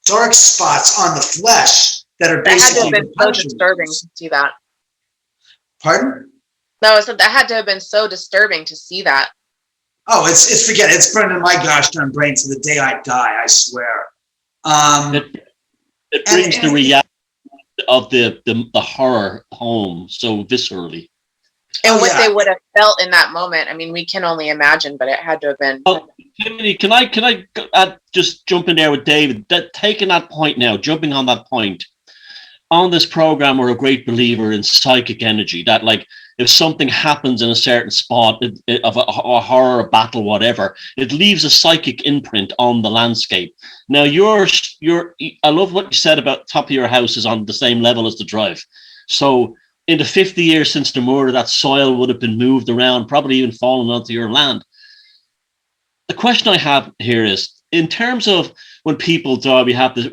dark spots on the flesh that are basically. That had to have been so disturbing to see that. Pardon? No, I said that had to have been so disturbing to see that. Oh, it's burned in my gosh darn brain to the day I die. I swear. It brings the reality of the horror home so viscerally. And what they would have felt in that moment. I mean, we can only imagine, but it had to have been. Oh, can I just jump in there with David? Taking that point now, jumping on that point. On this program, we're a great believer in psychic energy. That, like, if something happens in a certain spot of a horror, a battle, whatever, it leaves a psychic imprint on the landscape. Now, I love what you said about top of your house is on the same level as the drive. So in the 50 years since the murder, that soil would have been moved around, probably even fallen onto your land. The question I have here is, in terms of when people die, we have this,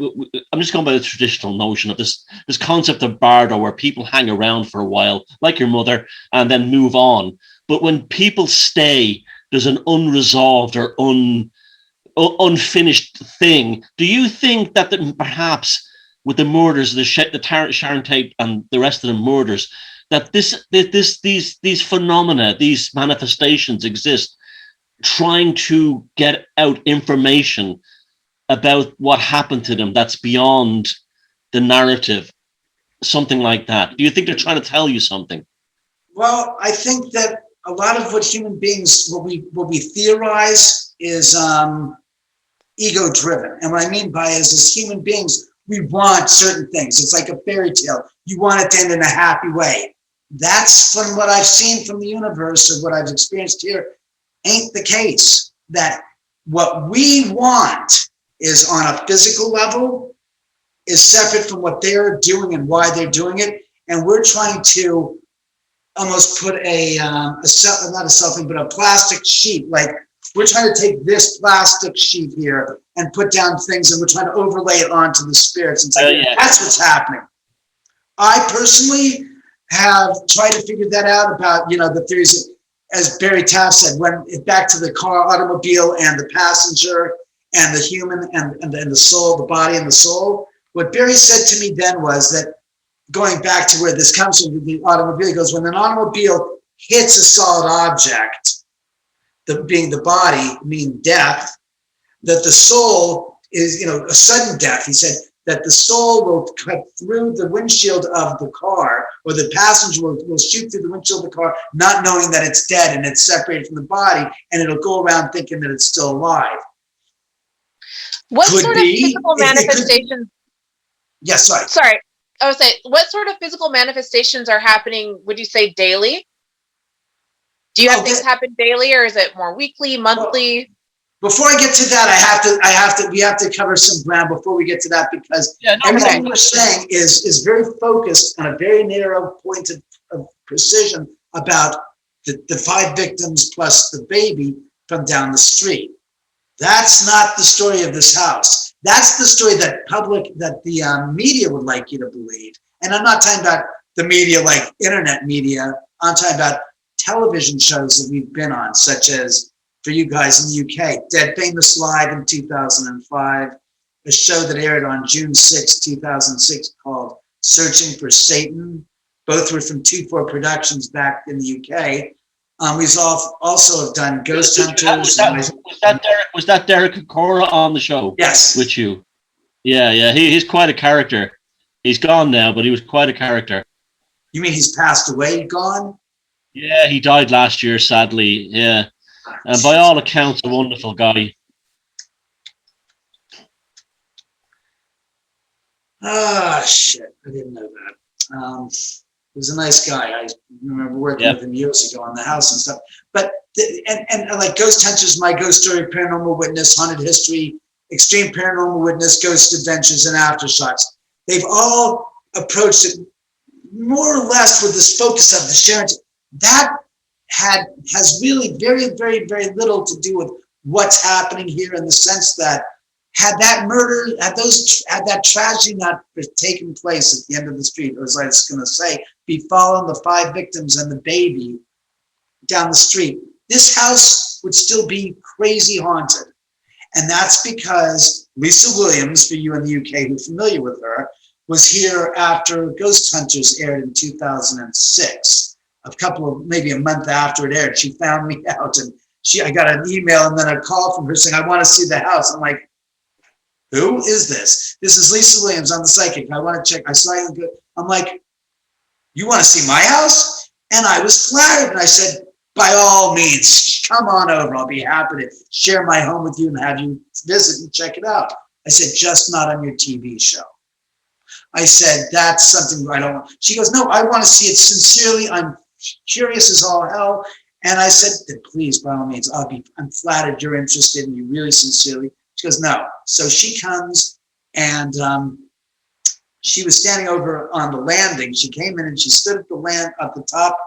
I'm just going by the traditional notion of this concept of bardo, where people hang around for a while, like your mother, and then move on. But when people stay, there's an unresolved or unfinished thing. Do you think that perhaps with the murders, the Sharon Tate and the rest of the murders, that these phenomena, these manifestations exist, trying to get out information about what happened to them that's beyond the narrative, something like that? Do you think they're trying to tell you something? Well, I think that a lot of what human beings, what we theorize is ego driven. And what I mean by is, as human beings, we want certain things. It's like a fairy tale. You want it to end in a happy way. That's from what I've seen from the universe, or what I've experienced here, ain't the case. That what we want is on a physical level is separate from what they're doing and why they're doing it. And we're trying to almost put not a selfie, but a plastic sheet. Like, we're trying to take this plastic sheet here and put down things, and we're trying to overlay it onto the spirits. And say, that's what's happening. I personally have tried to figure that out about, the theories, as Barry Taft said, when back to the car, automobile, and the passenger, and the human, and the soul, the body and the soul. What Barry said to me then was that, going back to where this comes from, the automobile, he goes, when an automobile hits a solid object, being the body, meaning death, that the soul is, a sudden death. He said that the soul will cut through the windshield of the car, or the passenger will shoot through the windshield of the car, not knowing that it's dead and it's separated from the body, and it'll go around thinking that it's still alive. What sort of physical manifestations? Yes, sorry. Sorry. I would say, what sort of physical manifestations are happening, would you say, daily? Do you have things happen daily, or is it more weekly, monthly? Well, before I get to that, we have to cover some ground before we get to that, because everything we're saying is very focused on a very narrow point of precision about the 5 victims plus the baby from down the street. That's not the story of this house. That's the story that the media would like you to believe. And I'm not talking about the media like internet media. I'm talking about television shows that we've been on, such as, for you guys in the UK, Dead Famous Live in 2005, a show that aired on June 6, 2006, called Searching for Satan. Both were from 2-4 Productions back in the UK. We've also have done Ghost Hunters. Was that Derek Okora on the show? Yes. With you? Yeah. He's quite a character. He's gone now, but he was quite a character. You mean he's passed away, gone? Yeah, he died last year, sadly. Yeah. And by all accounts, a wonderful guy. Shit. I didn't know that. He was a nice guy. I remember working with him years ago on the house and stuff. But, and like Ghost Hunters, My Ghost Story, Paranormal Witness, Haunted History, Extreme Paranormal Witness, Ghost Adventures, and Aftershocks. They've all approached it more or less with this focus of the Sharon. That has really very, very, very little to do with what's happening here, in the sense that had that murder, had that tragedy not taken place at the end of the street, or as I was going to say, befallen the 5 victims and the baby down the street, this house would still be crazy haunted. And that's because Lisa Williams, for you in the UK who are familiar with her, was here after Ghost Hunters aired in 2006. Maybe a month after it aired, she found me out, and I got an email and then a call from her saying, I want to see the house. I'm like, who is this? This is Lisa Williams. I'm the psychic. I want to check. I saw you good. I'm like, you want to see my house? And I was flattered. And I said, by all means, come on over. I'll be happy to share my home with you and have you visit and check it out. I said, just not on your TV show. I said, that's something I don't want. She goes, no, I want to see it sincerely. I'm curious as all hell. And I said, please, by all means, I'm flattered you're interested and you really sincerely. She goes, no. So she comes, and she was standing over on the landing. She came in and she stood at the top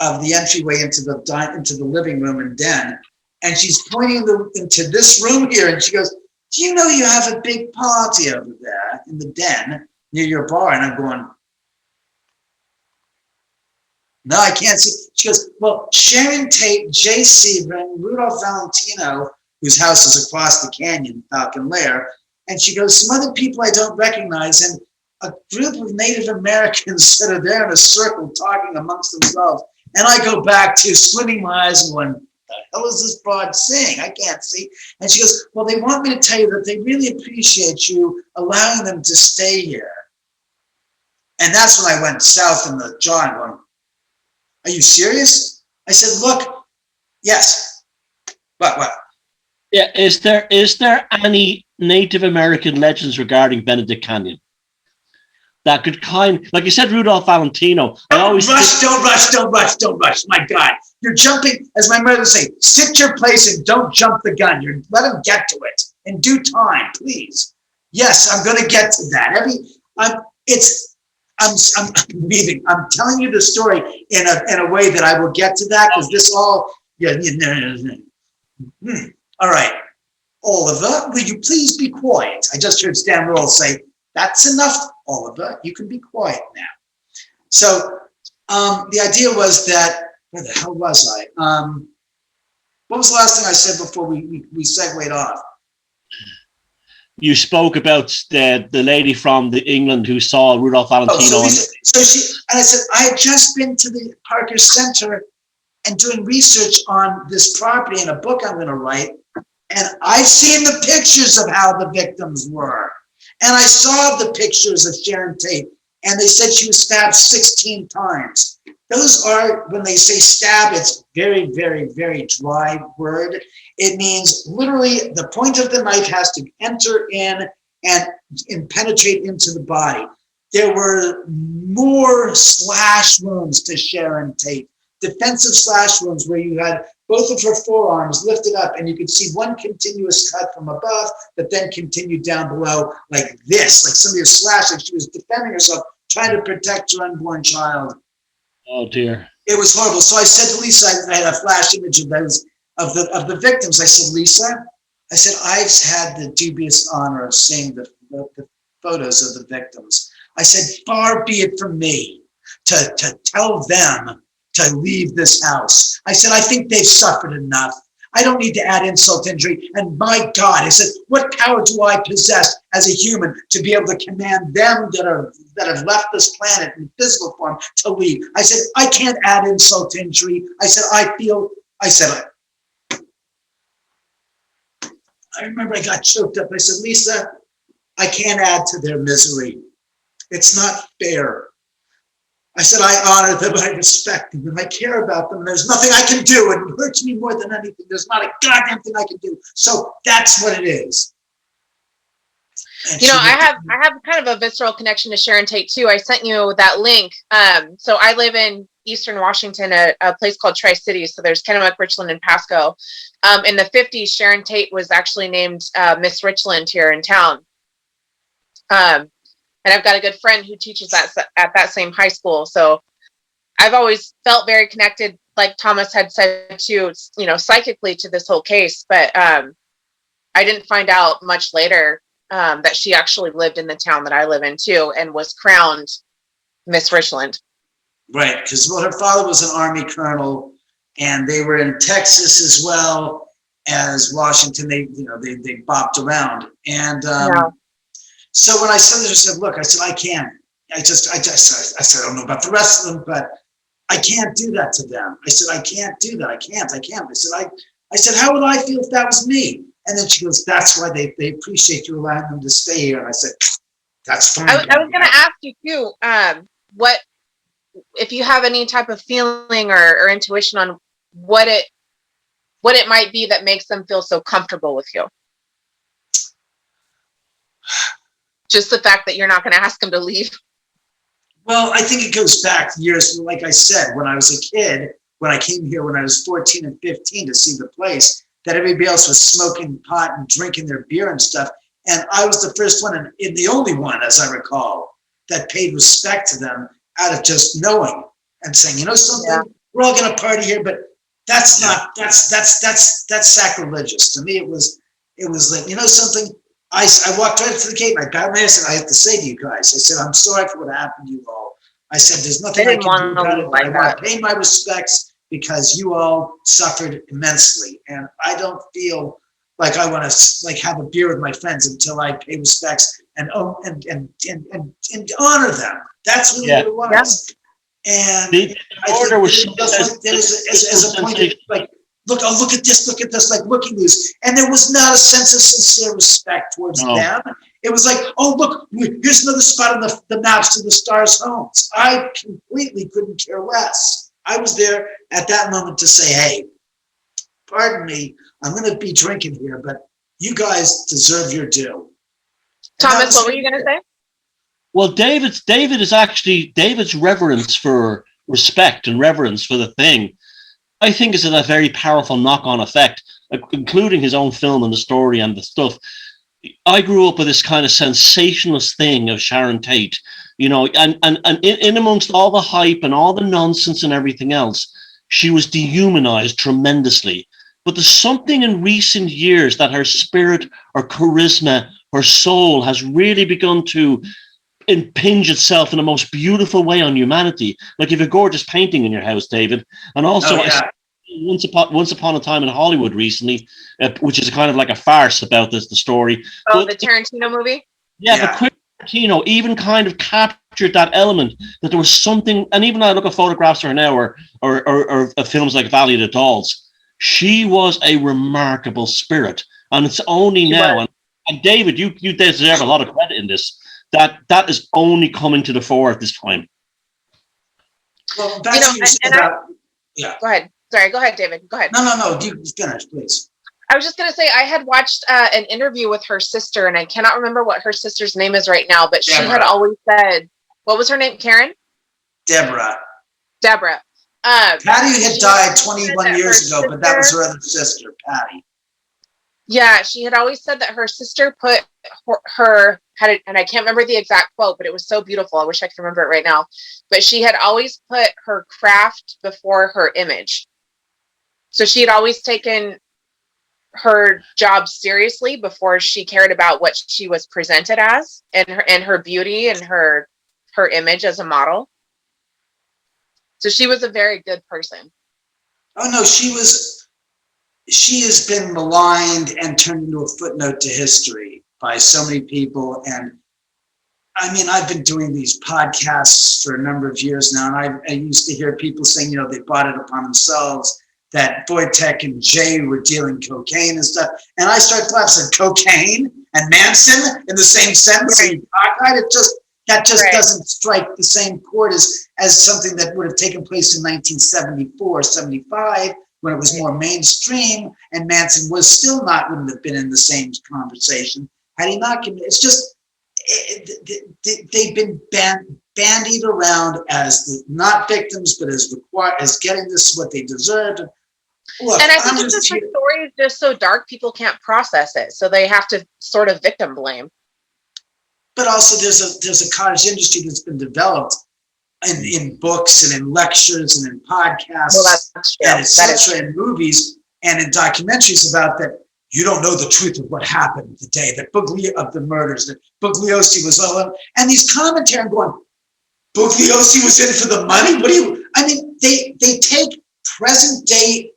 of the entryway into the living room and den. And she's pointing into this room here. And she goes, do you know you have a big party over there in the den near your bar? And I'm going, no, I can't see. She goes, well, Sharon, Tate, Jay Sebring, Rudolph Valentino, whose house is across the canyon, Falcon Lair. And she goes, some other people I don't recognize. And a group of Native Americans that are there in a circle talking amongst themselves. And I go back to squinting my eyes and going, the hell is this broad saying? I can't see. And she goes, well, they want me to tell you that they really appreciate you allowing them to stay here. And that's when I went south in the jaw and going, are you serious? I said, look, yes. What? Yeah, is there any Native American legends regarding Benedict Canyon that could like you said, Rudolph Valentino? Don't rush. My God, you're jumping, as my mother would say, sit your place and don't jump the gun. Let him get to it in due time, please. Yes, I'm going to get to that. I'm weaving. I'm telling you the story in a way that I will get to that, because this all. All right, Oliver, will you please be quiet? I just heard Stan Roll say, that's enough, Oliver. You can be quiet now. So the idea was that, where the hell was I? What was the last thing I said before we segued off? You spoke about the lady from England who saw Rudolph Valentino. And I said, I had just been to the Parker Center and doing research on this property in a book I'm going to write. And I've seen the pictures of how the victims were. And I saw the pictures of Sharon Tate, and they said she was stabbed 16 times. Those are, when they say stab, it's very, very, very dry word. It means literally the point of the knife has to enter in and penetrate into the body. There were more slash wounds to Sharon Tate, defensive slash wounds where you had both of her forearms lifted up and you could see one continuous cut from above that then continued down below like this, like somebody was slashing. She was defending herself, trying to protect her unborn child. Oh dear. It was horrible. So I said to Lisa, I had a flash image of those of the victims. I said, Lisa, I said, I've had the dubious honor of seeing the photos of the victims. I said, far be it from me to tell them to leave this house. I said, I think they've suffered enough. I don't need to add insult to injury. And my God, I said, what power do I possess as a human to be able to command them that have left this planet in physical form to leave? I said, I can't add insult to injury. I said, I remember I got choked up. I said, Lisa, I can't add to their misery. It's not fair. I said, I honor them, I respect them, and I care about them. And there's nothing I can do. It hurts me more than anything. There's not a goddamn thing I can do. So that's what it is. And you know, I have kind of a visceral connection to Sharon Tate too. I sent you that link. So I live in Eastern Washington, a place called Tri-Cities. So there's Kennewick, Richland, and Pasco. In the 50s, Sharon Tate was actually named Miss Richland here in town. And I've got a good friend who teaches at that same high school. So I've always felt very connected, like Thomas had said too, you know, psychically to this whole case. But I didn't find out much later that she actually lived in the town that I live in too, and was crowned Miss Richland. Right, because her father was an Army colonel, and they were in Texas as well as Washington. They bopped around, and so when I said this, I said, look, I said, I can't. I said, I don't know about the rest of them, but I can't do that to them. I said, I can't do that. I can't. I said, how would I feel if that was me? And then she goes, that's why they appreciate you allowing them to stay here. And I said, that's fine. I was going to ask you too, what, if you have any type of feeling or intuition on what it might be that makes them feel so comfortable with you. Just the fact that you're not going to ask them to leave. Well, I think it goes back years. Like I said, when I was a kid, when I came here when I was 14 and 15 to see the place, that everybody else was smoking pot and drinking their beer and stuff. And I was the first one and the only one, as I recall, that paid respect to them out of just knowing and saying, you know something, we're all going to party here, but that's sacrilegious. To me, it was like, you know something, I walked right up to the gate and I bowed my head and said, I have to say to you guys, I said, I'm sorry for what happened to you all. I said, there's nothing I can do about it, but I want to pay my respects because you all suffered immensely. And I don't feel like I want to like have a beer with my friends until I pay respects and honor them. That's really what it was. And the order was as a point of, like, look at this, like looking at this. And there was not a sense of sincere respect towards them. It was like, oh, look, here's another spot on the maps to the stars' homes. I completely couldn't care less. I was there at that moment to say, hey, pardon me, I'm going to be drinking here, but you guys deserve your due. Thomas, what were you going to say? Well, David's reverence for respect and reverence for the thing, I think, is a very powerful knock-on effect, including his own film and the story and the stuff. I grew up with this kind of sensationalist thing of Sharon Tate, you know, and in amongst all the hype and all the nonsense and everything else, she was dehumanized tremendously. But there's something in recent years that her spirit, her charisma, her soul has really begun to impinge itself in the most beautiful way on humanity. Like, you have a gorgeous painting in your house, David, and also Once Upon a Time in Hollywood recently, which is kind of like a farce about the story. Oh, the Tarantino movie? Yeah, but Tarantino even kind of captured that element, that there was something, and even when I look at photographs of her now, or films like Valley of the Dolls, she was a remarkable spirit. And it's only now, and David, you deserve a lot of credit in this, that is only coming to the fore at this time. Well, that's Go ahead. Sorry, go ahead, David. Go ahead. No. You finish, please. I was just going to say, I had watched an interview with her sister, and I cannot remember what her sister's name is right now, but Deborah. She had always said, what was her name? Karen? Deborah. Patty had died 21 years ago, but that was her other sister, Patty. Yeah, she had always said that her sister put her and I can't remember the exact quote, but it was so beautiful. I wish I could remember it right now. But she had always put her craft before her image. So she had always taken her job seriously before she cared about what she was presented as, and her beauty and her image as a model. So she was a very good person. Oh no, she has been maligned and turned into a footnote to history by so many people. And I mean, I've been doing these podcasts for a number of years now, and I used to hear people saying, you know, they brought it upon themselves that Wojtek and Jay were dealing cocaine and stuff. And I started to laugh, said cocaine and Manson in the same sentence. Right. That just doesn't strike the same chord as something that would have taken place in 1974, 75, when it was more mainstream, and Manson wouldn't have been in the same conversation had he not. It's just, they've been bandied around as not victims, but as getting this what they deserved. Look, and I think it's just the story is just so dark, people can't process it, so they have to sort of victim blame. But also, there's a cottage industry that's been developed in books and in lectures and in podcasts and etc. in movies and in documentaries about that. You don't know the truth of what happened the day that of the murders, that Bugliosi was all of, and these commentary going, Bugliosi was in for the money. They take present day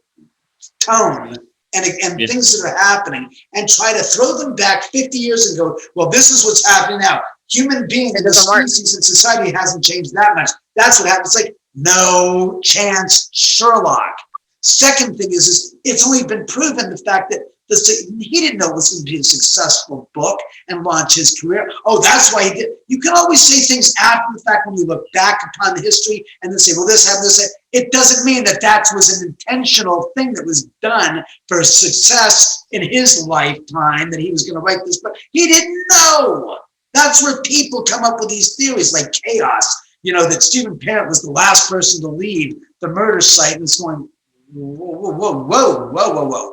tone and things that are happening and try to throw them back 50 years and go, well, this is what's happening now. Human being in the species and society hasn't changed that much. That's what happens. It's like, no chance, Sherlock. Second thing is it's only been proven the fact that he didn't know it was going to be a successful book and launch his career. Oh, that's why he did. You can always say things after the fact when you look back upon the history and then say, well, this happened, this happened. It doesn't mean that was an intentional thing that was done for success in his lifetime, that he was going to write this book. He didn't know. That's where people come up with these theories like chaos, that Stephen Parent was the last person to leave the murder site, and it's going, whoa,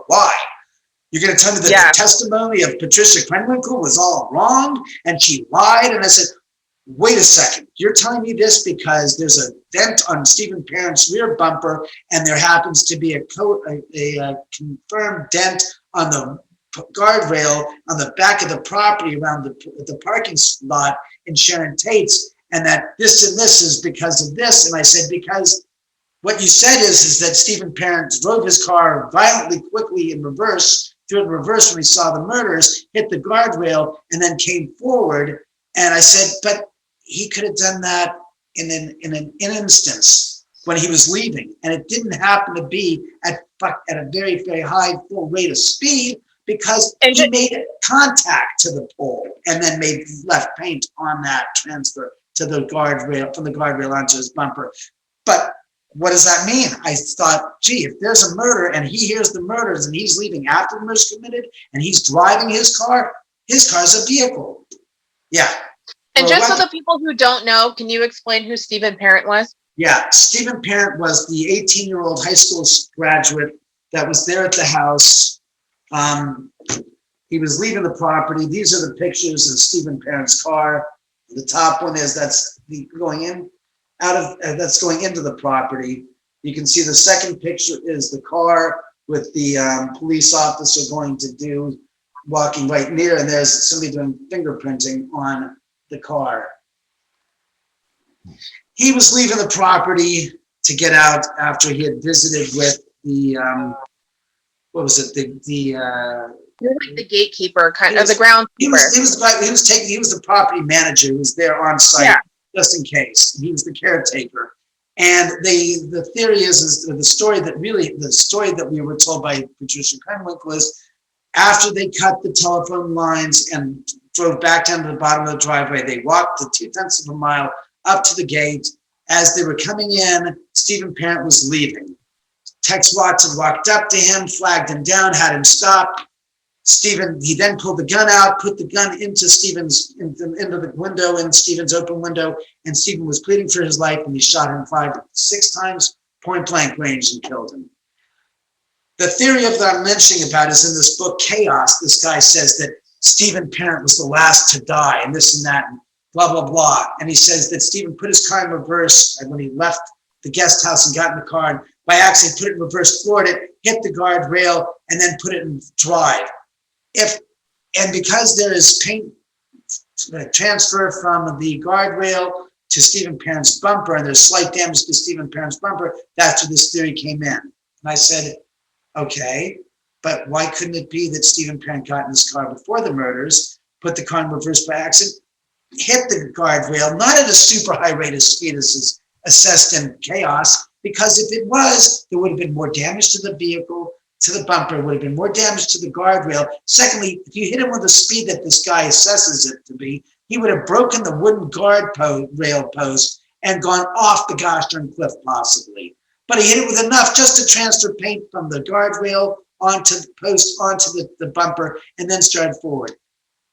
why? You're going to tell me that the testimony of Patricia Krenwinkel was all wrong and she lied? And I said, wait a second. You're telling me this because there's a dent on Stephen Parent's rear bumper and there happens to be a confirmed dent on the guardrail on the back of the property around the parking lot in Sharon Tate's, and that this and this is because of this. And I said, because what you said is that Stephen Parent drove his car violently quickly in reverse threw it in reverse when he saw the murders, hit the guardrail, and then came forward. And I said, but he could have done that in an instance when he was leaving. And it didn't happen to be at a very, very high full rate of speed, because he made contact to the pole and then left paint on that transfer to the guardrail, from the guardrail onto his bumper. But what does that mean? I thought, gee, if there's a murder and he hears the murders and he's leaving after the murder's committed and he's driving his car's a vehicle. Yeah. And just so the people who don't know, can you explain who Stephen Parent was? Yeah, Stephen Parent was the 18-year-old high school graduate that was there at the house. He was leaving the property. These are the pictures of Stephen Parent's car. The top one is that's going into the property. You can see the second picture is the car with the police officer walking right near, and there's somebody doing fingerprinting on the car. He was leaving the property to get out after he had visited with the what was it? You're like the gatekeeper, kind of the groundskeeper. He was the property manager who was there on site, just in case. He was the caretaker. And the theory is the story that we were told by Patricia Penwick was, after they cut the telephone lines and drove back down to the bottom of the driveway, they walked the 0.2 of a mile up to the gate. As they were coming in, Stephen Parent was leaving. Tex Watson walked up to him, flagged him down, had him stop. He then pulled the gun out, put the gun into the window, in Stephen's open window, and Stephen was pleading for his life, and he shot him 5 to 6 times, point blank range, and killed him. The theory of that I'm mentioning about is in this book, Chaos. This guy says that Stephen Parent was the last to die, and this and that, and blah, blah, blah. And he says that Stephen put his car in reverse, and when he left the guest house and got in the car, and by accident put it in reverse, floored it, hit the guardrail, and then put it in drive. Because there is paint transfer from the guardrail to Stephen Parent's bumper, and there's slight damage to Stephen Parent's bumper, that's where this theory came in. And I said, okay, but why couldn't it be that Stephen Parent got in his car before the murders, put the car in reverse by accident, hit the guardrail, not at a super high rate of speed as is assessed in Chaos, because if it was, there would have been more damage to the vehicle, to the bumper, would have been more damage to the guardrail. Secondly, if you hit him with the speed that this guy assesses it to be, he would have broken the wooden rail post and gone off the gosh darn cliff possibly. But he hit it with enough just to transfer paint from the guardrail onto the post, onto the bumper, and then started forward.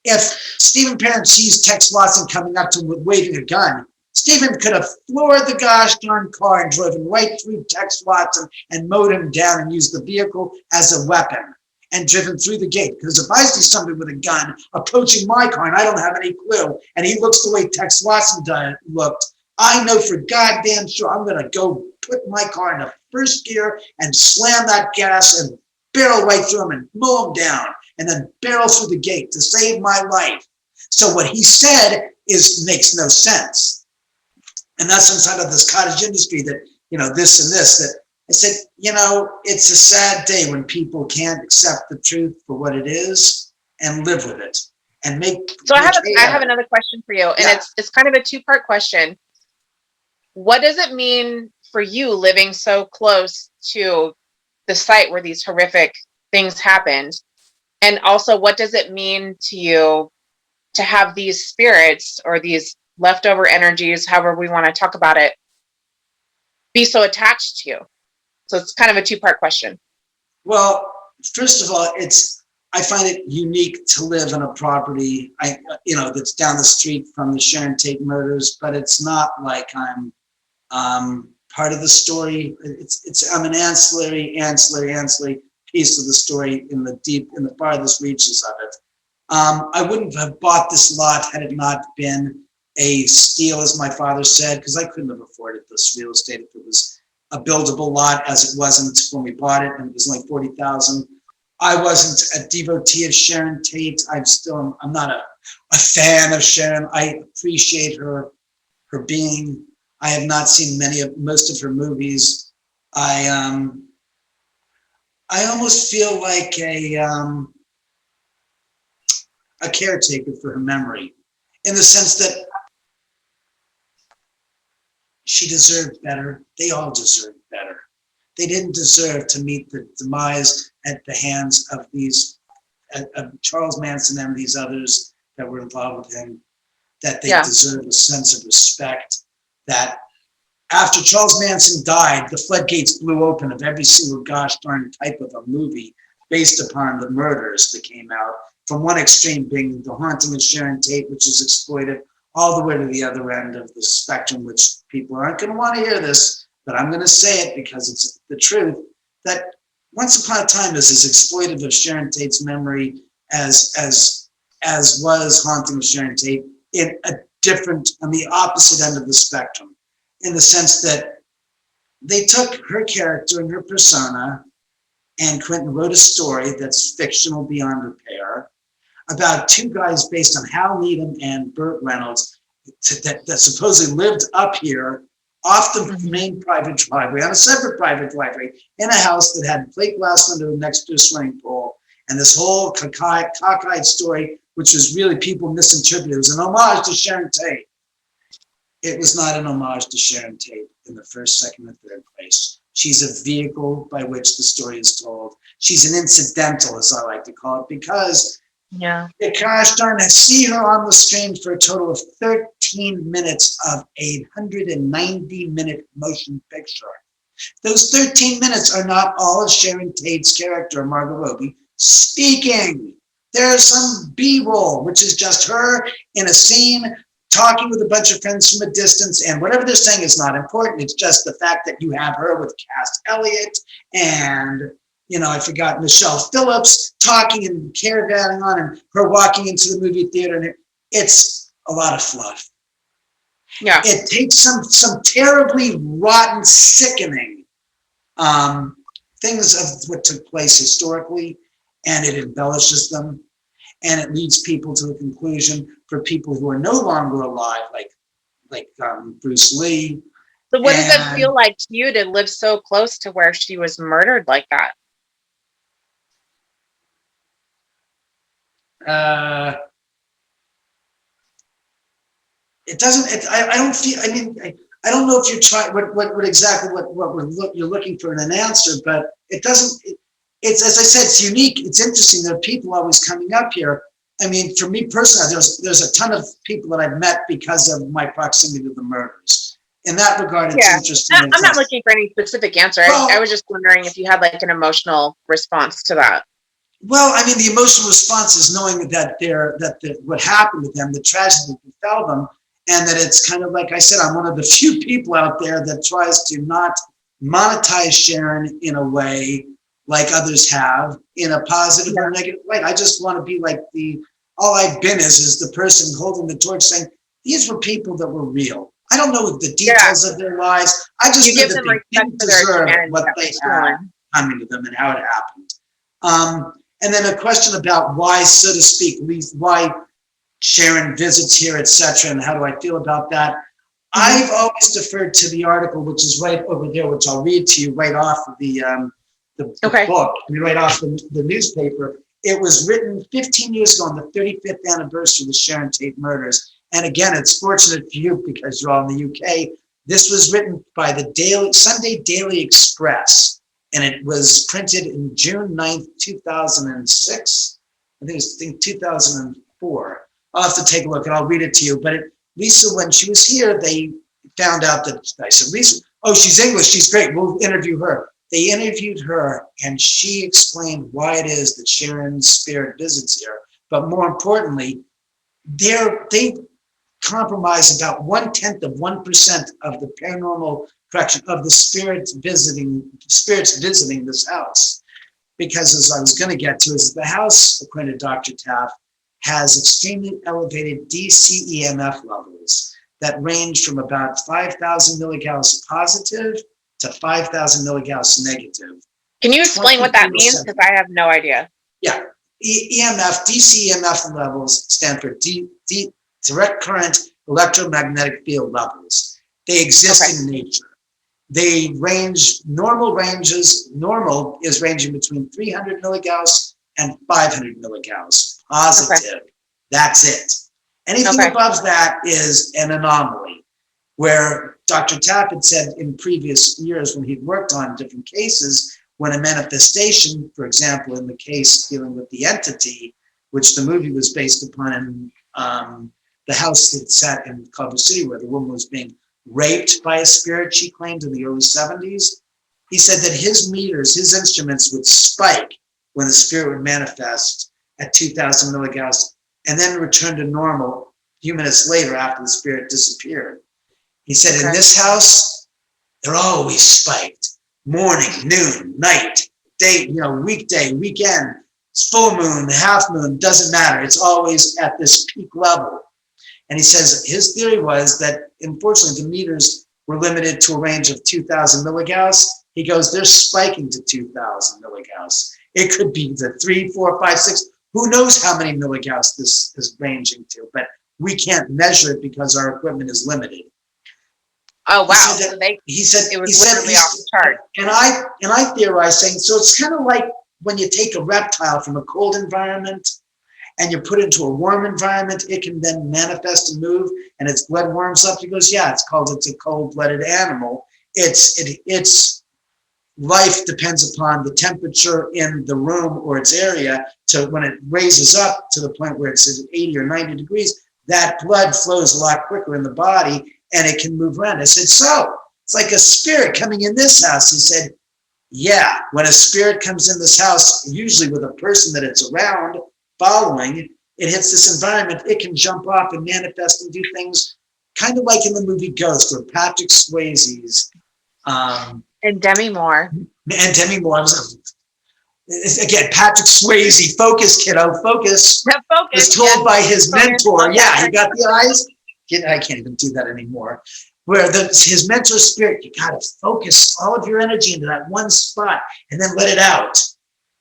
If Stephen Parent sees Tex Watson coming up to him waving a gun, Stephen could have floored the gosh darn car and driven right through Tex Watson and mowed him down and used the vehicle as a weapon and driven through the gate. Because if I see somebody with a gun approaching my car and I don't have any clue, and he looks the way Tex Watson looked, I know for goddamn sure I'm going to go put my car into first gear and slam that gas and barrel right through him and mow him down and then barrel through the gate to save my life. So what he said makes no sense. And that's inside of this cottage industry that, this and this, that I said, it's a sad day when people can't accept the truth for what it is and live with it and make. So I have another question for you, and it's kind of a 2-part question. What does it mean for you living so close to the site where these horrific things happened? And also, what does it mean to you to have these spirits or these leftover energies, however we want to talk about it, be so attached to you? So it's kind of a 2-part question. Well, first of all, I find it unique to live in a property, that's down the street from the Sharon Tate murders, but it's not like I'm part of the story. I'm an ancillary piece of the story in the farthest reaches of it. I wouldn't have bought this lot had it not been a steal, as my father said, because I couldn't have afforded this real estate if it was a buildable lot, as it wasn't when we bought it, and it was like $40,000. I wasn't a devotee of Sharon Tate. I'm not a fan of Sharon. I appreciate her being. I have not seen most of her movies. I I almost feel like a caretaker for her memory, in the sense that she deserved better. They all deserved better. They didn't deserve to meet the demise at the hands of these, of Charles Manson and these others that were involved with him, that they deserve a sense of respect. That after Charles Manson died, the floodgates blew open of every single gosh darn type of a movie based upon the murders that came out, from one extreme being The Haunting of Sharon Tate, which is exploited, all the way to the other end of the spectrum, which people aren't going to want to hear this, but I'm going to say it because it's the truth, that once upon a time is as exploitive of Sharon Tate's memory as was Haunting of Sharon Tate, in a different, on the opposite end of the spectrum, in the sense that they took her character and her persona, and Quentin wrote a story that's fictional beyond repair about two guys based on Hal Needham and Burt Reynolds that supposedly lived up here off the main private driveway, on a separate private driveway, in a house that had plate glass window next to a swimming pool. And this whole cockeyed story, which was really people misinterpreted, it was an homage to Sharon Tate. It was not an homage to Sharon Tate in the first, second, and third place. She's a vehicle by which the story is told. She's an incidental, as I like to call it, because gosh darn, I see her on the screen for a total of 13 minutes of a 190-minute motion picture. Those 13 minutes are not all of Sharon Tate's character, Margot Robbie, speaking. There's some B-roll, which is just her in a scene talking with a bunch of friends from a distance, and whatever they're saying is not important. It's just the fact that you have her with Cass Elliot and, I forgot, Michelle Phillips talking and caravanning on, and her walking into the movie theater. And it's a lot of fluff. Yeah. It takes some terribly rotten, sickening things of what took place historically, and it embellishes them, and it leads people to a conclusion for people who are no longer alive, like Bruce Lee. So what does it feel like to you to live so close to where she was murdered like that? It doesn't. I don't feel. I mean, I don't know if you're trying what exactly you're looking for in an answer, but it doesn't. It's, as I said, it's unique. It's interesting. There are people always coming up here. I mean, for me personally, there's a ton of people that I've met because of my proximity to the murders. In that regard, it's interesting. I'm not looking for any specific answer. Well, I was just wondering if you had like an emotional response to that. Well, I mean, the emotional response is knowing that what happened to them, the tragedy that befell them, and that it's kind of like I said, I'm one of the few people out there that tries to not monetize Sharon in a way like others have, in a positive or negative way. I just want to be like all I've been is the person holding the torch saying, these were people that were real. I don't know the details of their lives. I just know that they didn't deserve what they had coming to them and how it happened. And then a question about why, so to speak, why Sharon visits here, etc., and how do I feel about that? I've always deferred to the article, which is right over there, which I'll read to you right off of the book, right off the newspaper. It was written 15 years ago on the 35th anniversary of the Sharon Tate murders. And again, it's fortunate for you because you're all in the UK. This was written by the Sunday Daily Express, and it was printed in June 9th, 2006. I think it's 2004. I'll have to take a look and I'll read it to you. But Lisa, when she was here, they found out that I said, Lisa, oh, she's English. She's great. We'll interview her. They interviewed her, and she explained why it is that Sharon's spirit visits here. But more importantly, they compromise about 1/10% of the paranormal correction of the spirits visiting this house. Because as I was going to get to, is the house, according to Dr. Taff, has extremely elevated DC EMF levels that range from about 5,000 milligauss positive to 5,000 milligauss negative. Can you explain what that means? Because I have no idea. Yeah, EMF, DC EMF levels stand for direct current electromagnetic field levels. They exist in nature. They range, normal is ranging between 300 milligauss and 500 milligauss, positive. Okay. That's it. Anything above that is an anomaly, where Dr. Tapp had said in previous years when he'd worked on different cases, when a manifestation, for example, in the case dealing with the entity, which the movie was based upon in the house that sat in Culver City where the woman was being raped by a spirit, she claimed, in the early 70s. He said that his meters, his instruments would spike when the spirit would manifest at 2000 milligauss and then return to normal a few minutes later after the spirit disappeared. He said in this house, they're always spiked. Morning, noon, night, day, weekday, weekend, full moon, half moon, doesn't matter. It's always at this peak level. And he says his theory was that, unfortunately, the meters were limited to a range of 2000 milligauss. He goes, they're spiking to 2000 milligauss. It could be the 3, 4, 5, 6. Who knows how many milligauss this is ranging to, but we can't measure it because our equipment is limited. Oh, wow. He said it was literally off the chart. And I theorized saying, so it's kind of like when you take a reptile from a cold environment and you put it into a warm environment, it can then manifest and move and its blood warms up. He goes, yeah, it's a cold-blooded animal. Its life depends upon the temperature in the room or its area. So when it raises up to the point where it's at 80 or 90 degrees, that blood flows a lot quicker in the body and it can move around. I said, so it's like a spirit coming in this house. He said, yeah, when a spirit comes in this house, usually with a person that it's around following, it hits this environment, it can jump off and manifest and do things kind of like in the movie Ghost, where Patrick Swayze's and Demi Moore. Again, Patrick Swayze, focus, kiddo, focus. Was told by his mentor, yeah, you got the eyes? I can't even do that anymore. Where his mentor spirit, you got to focus all of your energy into that one spot and then let it out.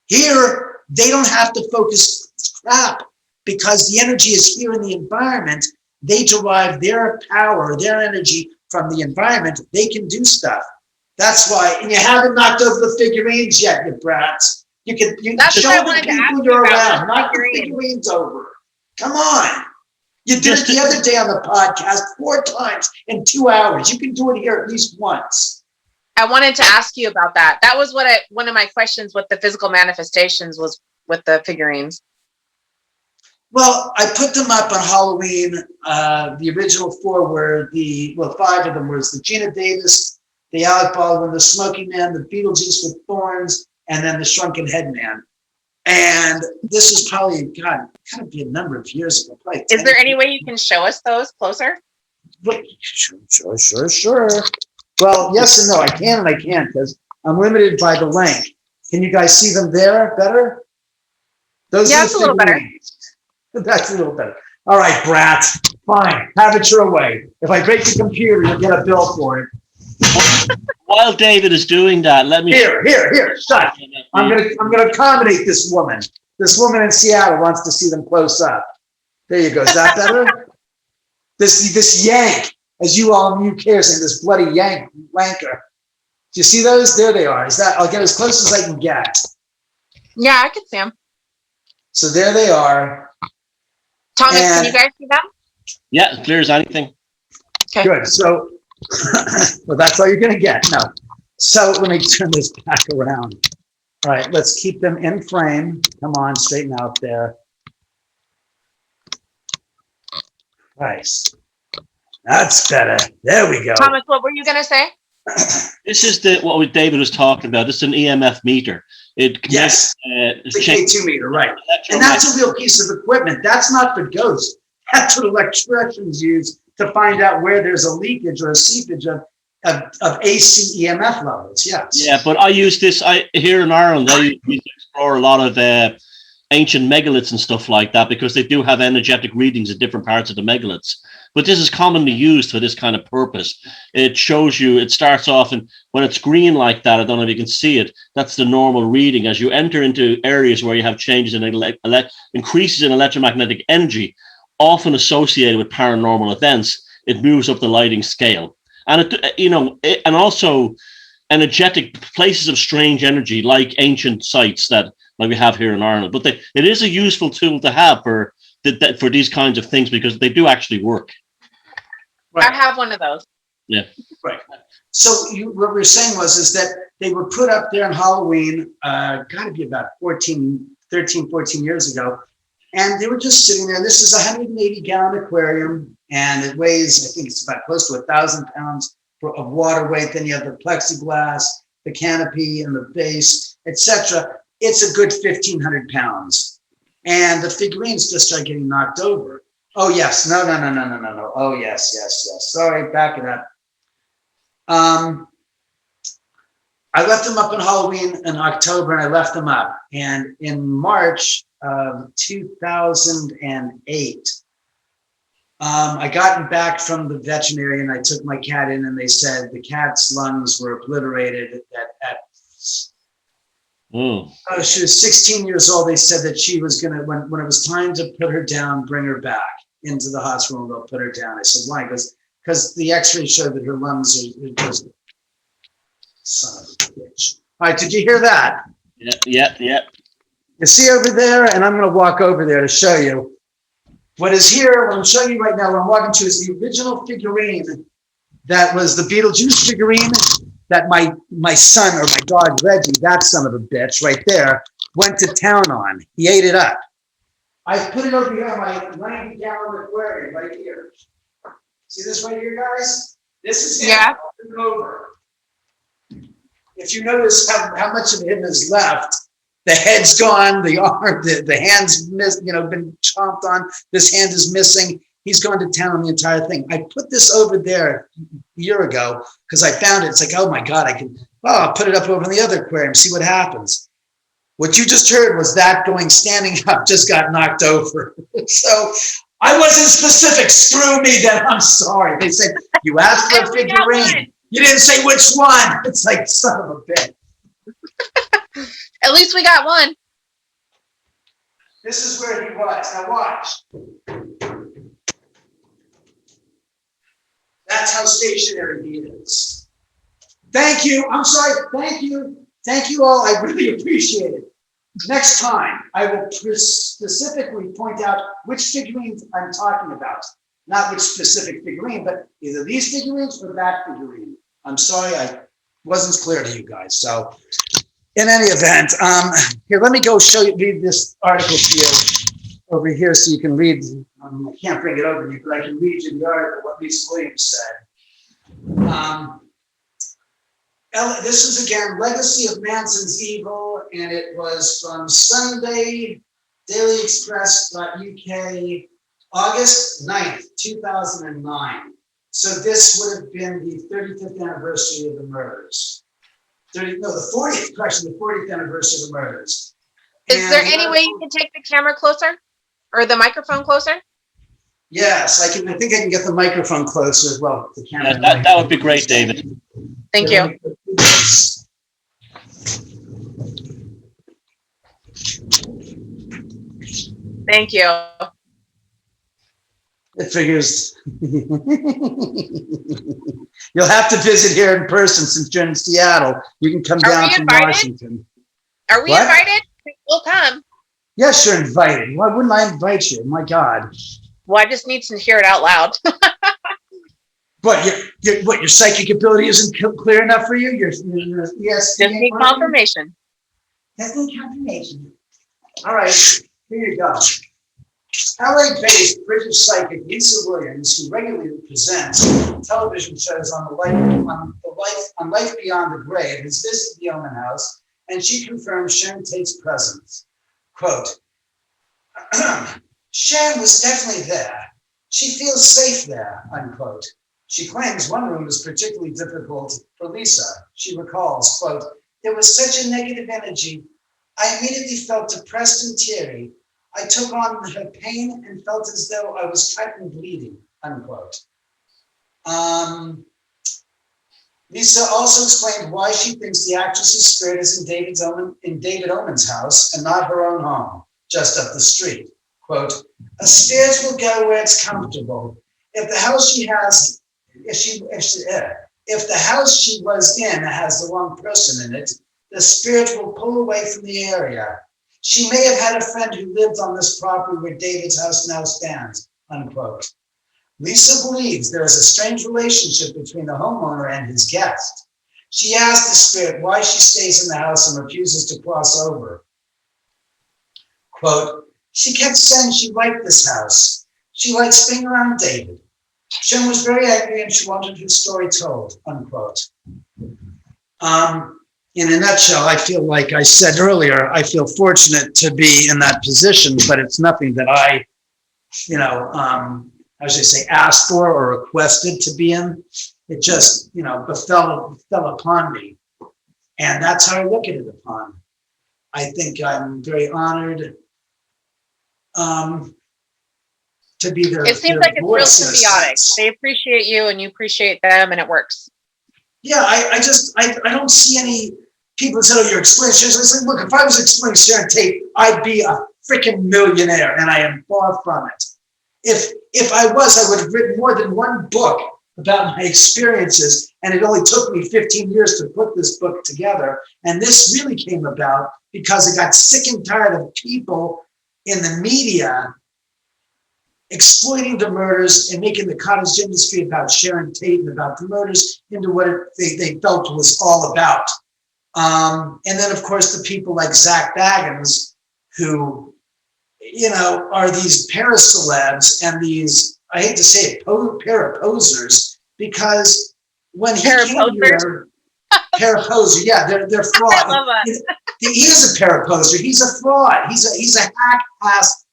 Here, they don't have to focus crap because the energy is here in the environment. They derive their power, their energy from the environment. They can do stuff. That's why, and you haven't knocked over the figurines yet, you brats. You show the people you're around, knock the figurines over. Come on. You did it the other day on the podcast 4 times in 2 hours. You can do it here at least once. I wanted to ask you about that. That was one of my questions with the physical manifestations was with the figurines. Well, I put them up on Halloween. The original 4 were 5 of them was the Gina Davis, the Alec Baldwin, the Smoking Man, the Beetlejuice with Thorns, and then the Shrunken Head Man. And this is probably, gotta be a number of years ago. Is there any way you can show us those closer? Sure. Well, yes and no. I can and I can't because I'm limited by the length. Can you guys see them there better? That's a little better. That's a little better. All right, brat. Fine. Have it your way. If I break the computer, you'll get a bill for it. While David is doing that, let me here. Shut. I'm gonna accommodate this woman. This woman in Seattle wants to see them close up. There you go. Is that better? This yank, as you all in the UK are saying, this bloody wanker. Do you see those? There they are. I'll get as close as I can get. Yeah, I can see them. So there they are. Thomas, can you guys see them? Yeah, clear as anything. Okay. Good. So, well, that's all you're going to get. No. So let me turn this back around. All right, let's keep them in frame. Come on, straighten out there. Nice. That's better. There we go. Thomas, what were you going to say? This is what David was talking about. This is an EMF meter. Yes, it's a K2 meter, right. And that's a real piece of equipment. That's not for ghosts. That's what electricians use to find out where there's a leakage or a seepage of AC EMF levels, yes. Yeah, but I use this here in Ireland. I use to explore a lot of ancient megaliths and stuff like that because they do have energetic readings at different parts of the megaliths. But this is commonly used for this kind of purpose. It shows you, it starts off, and when it's green like that, I don't know if you can see it, that's the normal reading. As you enter into areas where you have changes in increases in electromagnetic energy, often associated with paranormal events, it moves up the lighting scale. and and also energetic places of strange energy, like ancient sites that like we have here in Ireland. But it is a useful tool to have for these kinds of things, because they do actually work. Right. I have one of those. Yeah. Right. So what we were saying is that they were put up there on Halloween, got to be about 13, 14 years ago. And they were just sitting there. This is a 180-gallon aquarium, and it weighs, I think it's about close to 1,000 pounds of water weight. Then you have the plexiglass, the canopy, and the base, etc. It's a good 1,500 pounds. And the figurines just start getting knocked over. Oh, yes. No. Oh, yes. Sorry, back it up. I left them up on Halloween in October, and I left them up. And in March of 2008, I gotten back from the veterinarian. I took my cat in, and they said the cat's lungs were obliterated she was 16 years old. They said that she was going to, when it was time to put her down, bring her back into the hospital, and they'll put her down. I said, why? Because the x-ray showed that her lungs are just, son of a bitch. All right, did you hear that? Yeah. You see over there, and I'm going to walk over there to show you. What is here, what I'm showing you right now, what I'm walking to is the original figurine that was the Beetlejuice figurine that my son, or my dog Reggie, that son of a bitch right there, went to town on. He ate it up. I put it over here on my 90-gallon aquarium right here. See this right here, guys? This is him. Yeah. Over. If you notice how much of him is left, the head's gone, the arm, the hand's missed, been chomped on. This hand is missing. He's gone to town on the entire thing. I put this over there a year ago because I found it. It's like, oh my God, I'll put it up over in the other aquarium, see what happens. What you just heard was that standing up, just got knocked over. So I wasn't specific. Screw me then. I'm sorry. They said, you asked for a figurine. You didn't say which one. It's like, son of a bitch. At least we got one. This is where he was. Now watch. That's how stationary he is. Thank you. I'm sorry. Thank you. Thank you all. I really appreciate it. Next time, I will specifically point out which figurines I'm talking about. Not which specific figurine, but either these figurines or that figurine. I'm sorry I wasn't clear to you guys. So in any event, here, let me go read this article to you over here so you can read. I can't bring it over to you, but I can read you the article, what Lisa Williams said. This is again, Legacy of Manson's Evil, and it was from Sunday, dailyexpress.uk, August 9th, 2009. So this would have been the 35th anniversary of the murders. The 40th anniversary of the murders. Is there any way you can take the camera closer or the microphone closer? Yes, I think I can get the microphone closer as well. The camera. That would be great, David. Thank you. Thank you. It figures. You'll have to visit here in person since you're in Seattle. You can come down from Washington. Are we invited? We'll come. Yes, you're invited. Why wouldn't I invite you? My God. Well, I just need to hear it out loud. But your psychic ability isn't clear enough for you? Yes. Just need confirmation. Just need confirmation. All right, here you go. LA-based British psychic Lisa Williams, who regularly presents television shows on Life Beyond the Grave, has visited the Oman house, and she confirms Sharon Tate's presence. Quote, Sharon was definitely there. She feels safe there, unquote. She claims one room was particularly difficult for Lisa. She recalls, quote, there was such a negative energy. I immediately felt depressed and teary. I took on her pain and felt as though I was cut and bleeding, unquote. Lisa also explained why she thinks the actress's spirit is in David Oman's house and not her own home, just up the street. Quote, a spirit will go where it's comfortable. If the house she has if the house she was in has the wrong person in it, the spirit will pull away from the area. She may have had a friend who lived on this property where David's house now stands, unquote. Lisa believes there is a strange relationship between the homeowner and his guest. She asked the spirit why she stays in the house and refuses to cross over. Quote, she kept saying she liked this house. She likes being around David. Sharon was very angry and she wanted her story told, unquote. In a nutshell, I feel like I said earlier, I feel fortunate to be in that position, but it's nothing that I, how should I say, asked for or requested to be in. It just, fell upon me. And that's how I look at it upon. I think I'm very honored to be there. It seems like it's real symbiotic. They appreciate you and you appreciate them, and it works. Yeah, I don't see any people say, oh, you're explaining Sharon. I said, look, if I was explaining Sharon Tate, I'd be a freaking millionaire, and I am far from it. If I was, I would have written more than one book about my experiences, and it only took me 15 years to put this book together. And this really came about because I got sick and tired of people in the media exploiting the murders and making the cottage industry about Sharon Tate and about the murders into what they felt was all about. And then, of course, the people like Zach Baggins, who, are these paracelebs and these, I hate to say it, paraposers, because when he came here, paraposer, yeah, they're fraud. I love that. He is a paraposer. He's a fraud. He's a hack-ass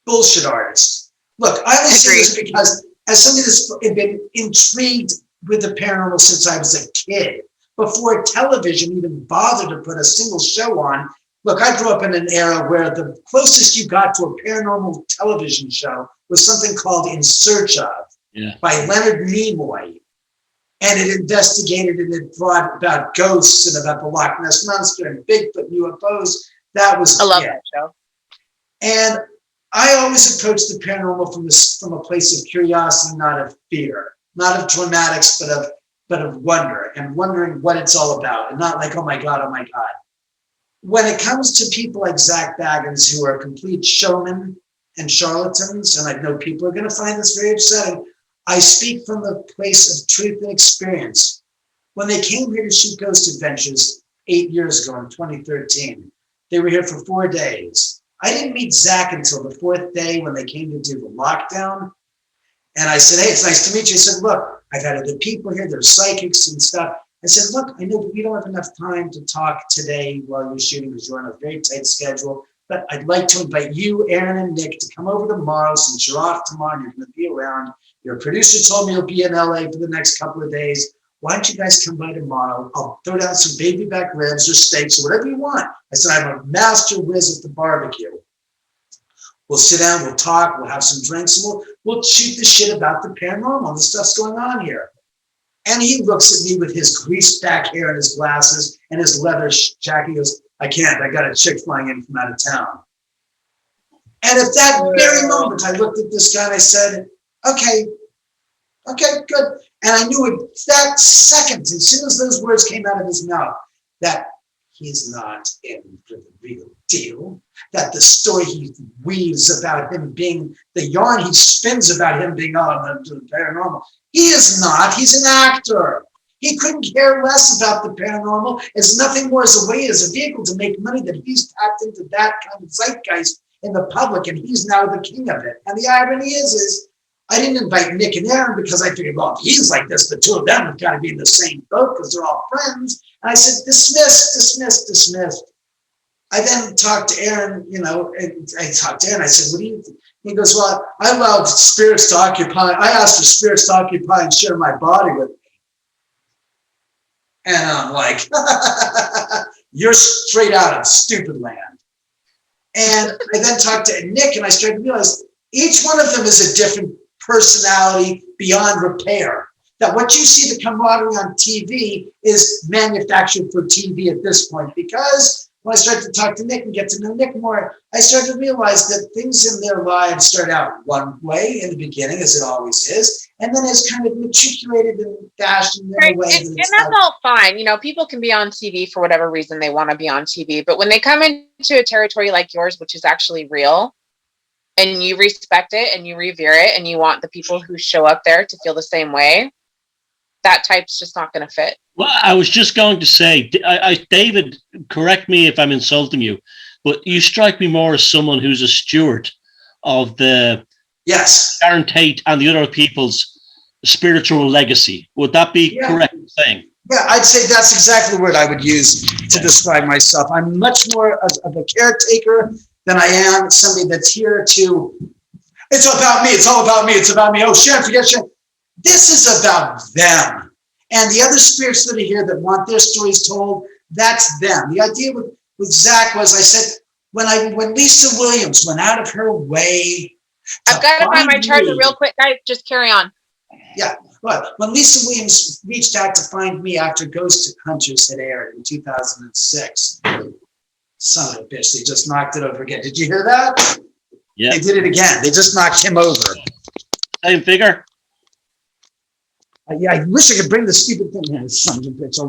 bullshit artist. Look, I only say this because as somebody that's been intrigued with the paranormal since I was a kid, before television even bothered to put a single show on. Look, I grew up in an era where the closest you got to a paranormal television show was something called In Search Of by Leonard Nimoy. And it investigated and it brought about ghosts and about the Loch Ness Monster and Bigfoot and UFOs. I love that show. And I always approach the paranormal from a place of curiosity, not of fear, not of dramatics, but of wonder and wondering what it's all about, and not like, oh my God, oh my God. When it comes to people like Zach Baggins, who are complete showmen and charlatans, and I know people are going to find this very upsetting, I speak from the place of truth and experience. When they came here to shoot Ghost Adventures 8 years ago in 2013, they were here for 4 days. I didn't meet Zach until the 4th day when they came to do the lockdown. And I said, hey, it's nice to meet you. I said, look, I've had other people here. There's psychics and stuff. I said, look, I know we don't have enough time to talk today while you're shooting because you're on a very tight schedule. But I'd like to invite you, Aaron, and Nick to come over tomorrow since you're off tomorrow and you're going to be around. Your producer told me you'll be in LA for the next couple of days. Why don't you guys come by tomorrow? I'll throw down some baby back ribs or steaks or whatever you want. I said, I'm a master whiz at the barbecue. We'll sit down, we'll talk, we'll have some drinks, and we'll shoot the shit about the paranormal, the stuff's going on here. And he looks at me with his greased back hair and his glasses and his leather jacket. He goes, I can't, I got a chick flying in from out of town. And at that very moment, I looked at this guy and I said, okay, good. And I knew it that second, as soon as those words came out of his mouth, that he's not in for the real deal, that the story he weaves about him being, the yarn he spins about him being on the paranormal, he is not, he's an actor. He couldn't care less about the paranormal. It's nothing more as a way, as a vehicle to make money, that he's tapped into that kind of zeitgeist in the public, and he's now the king of it. And the irony is I didn't invite Nick and Aaron because I figured, well, if he's like this, the two of them have got to be in the same boat because they're all friends. And I said, dismissed. I then talked to Aaron, and I talked to Aaron. I said, what do you think? He goes, well, I allowed spirits to occupy. I asked for spirits to occupy and share my body with me. And I'm like, you're straight out of stupid land. And I then talked to Nick and I started to realize each one of them is a different personality beyond repair. That what you see, the camaraderie on TV, is manufactured for TV at this point, because when I started to talk to Nick and get to know Nick more, I started to realize that things in their lives start out one way in the beginning, as it always is, and then is kind of matriculated and fashioned in a way. And that's all fine. You know, people can be on TV for whatever reason they want to be on TV, but when they come into a territory like yours, which is actually real, and you respect it and you revere it, and you want the people who show up there to feel the same way, that type's just not going to fit. Well, I was just going to say, David, correct me if I'm insulting you, but you strike me more as someone who's a steward of the Sharon, Tate, and the other people's spiritual legacy. Would that be correct saying? Yeah, I'd say that's exactly the word I would use to describe myself. I'm much more of a caretaker than I am somebody that's here to, it's about me, it's all about me, it's about me. Oh, Sharon, forget Sharon. This is about them. And the other spirits that are here that want their stories told, that's them. The idea with Zach was, I said, when Lisa Williams went out of her way. I've got to find my charger real quick, guys. Just carry on. Yeah, but when Lisa Williams reached out to find me after Ghost Hunters had aired in 2006, son of a bitch, they just knocked it over again. Did you hear that? Yeah. They did it again. They just knocked him over. Same figure. Yeah, I wish I could bring the stupid thing here, son of a bitch.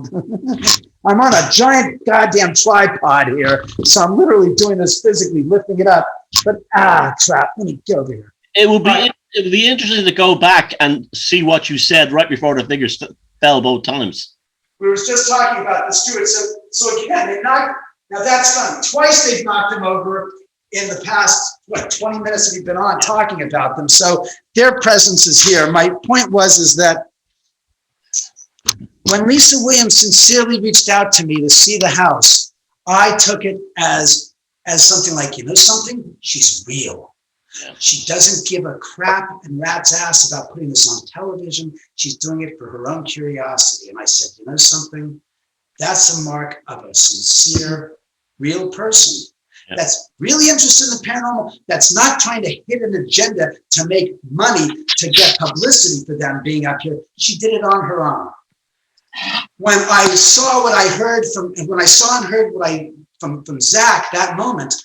I'm on a giant goddamn tripod here, so I'm literally doing this physically, lifting it up. But crap, let me get over here. It would be interesting to go back and see what you said right before the figures fell both times. We were just talking about the steward. So again, they knocked. Now that's fun. Twice they've knocked him over in the past 20 minutes that we've been on talking about them. So their presence is here. My point is that when Lisa Williams sincerely reached out to me to see the house, I took it as something like, you know something? She's real. Yeah. She doesn't give a crap and rat's ass about putting this on television. She's doing it for her own curiosity. And I said, you know something? That's a mark of a sincere, real person. Yeah. That's really interested in the paranormal, that's not trying to hit an agenda to make money, to get publicity for them being up here. She did it on her own. When I saw what I heard from Zach that moment,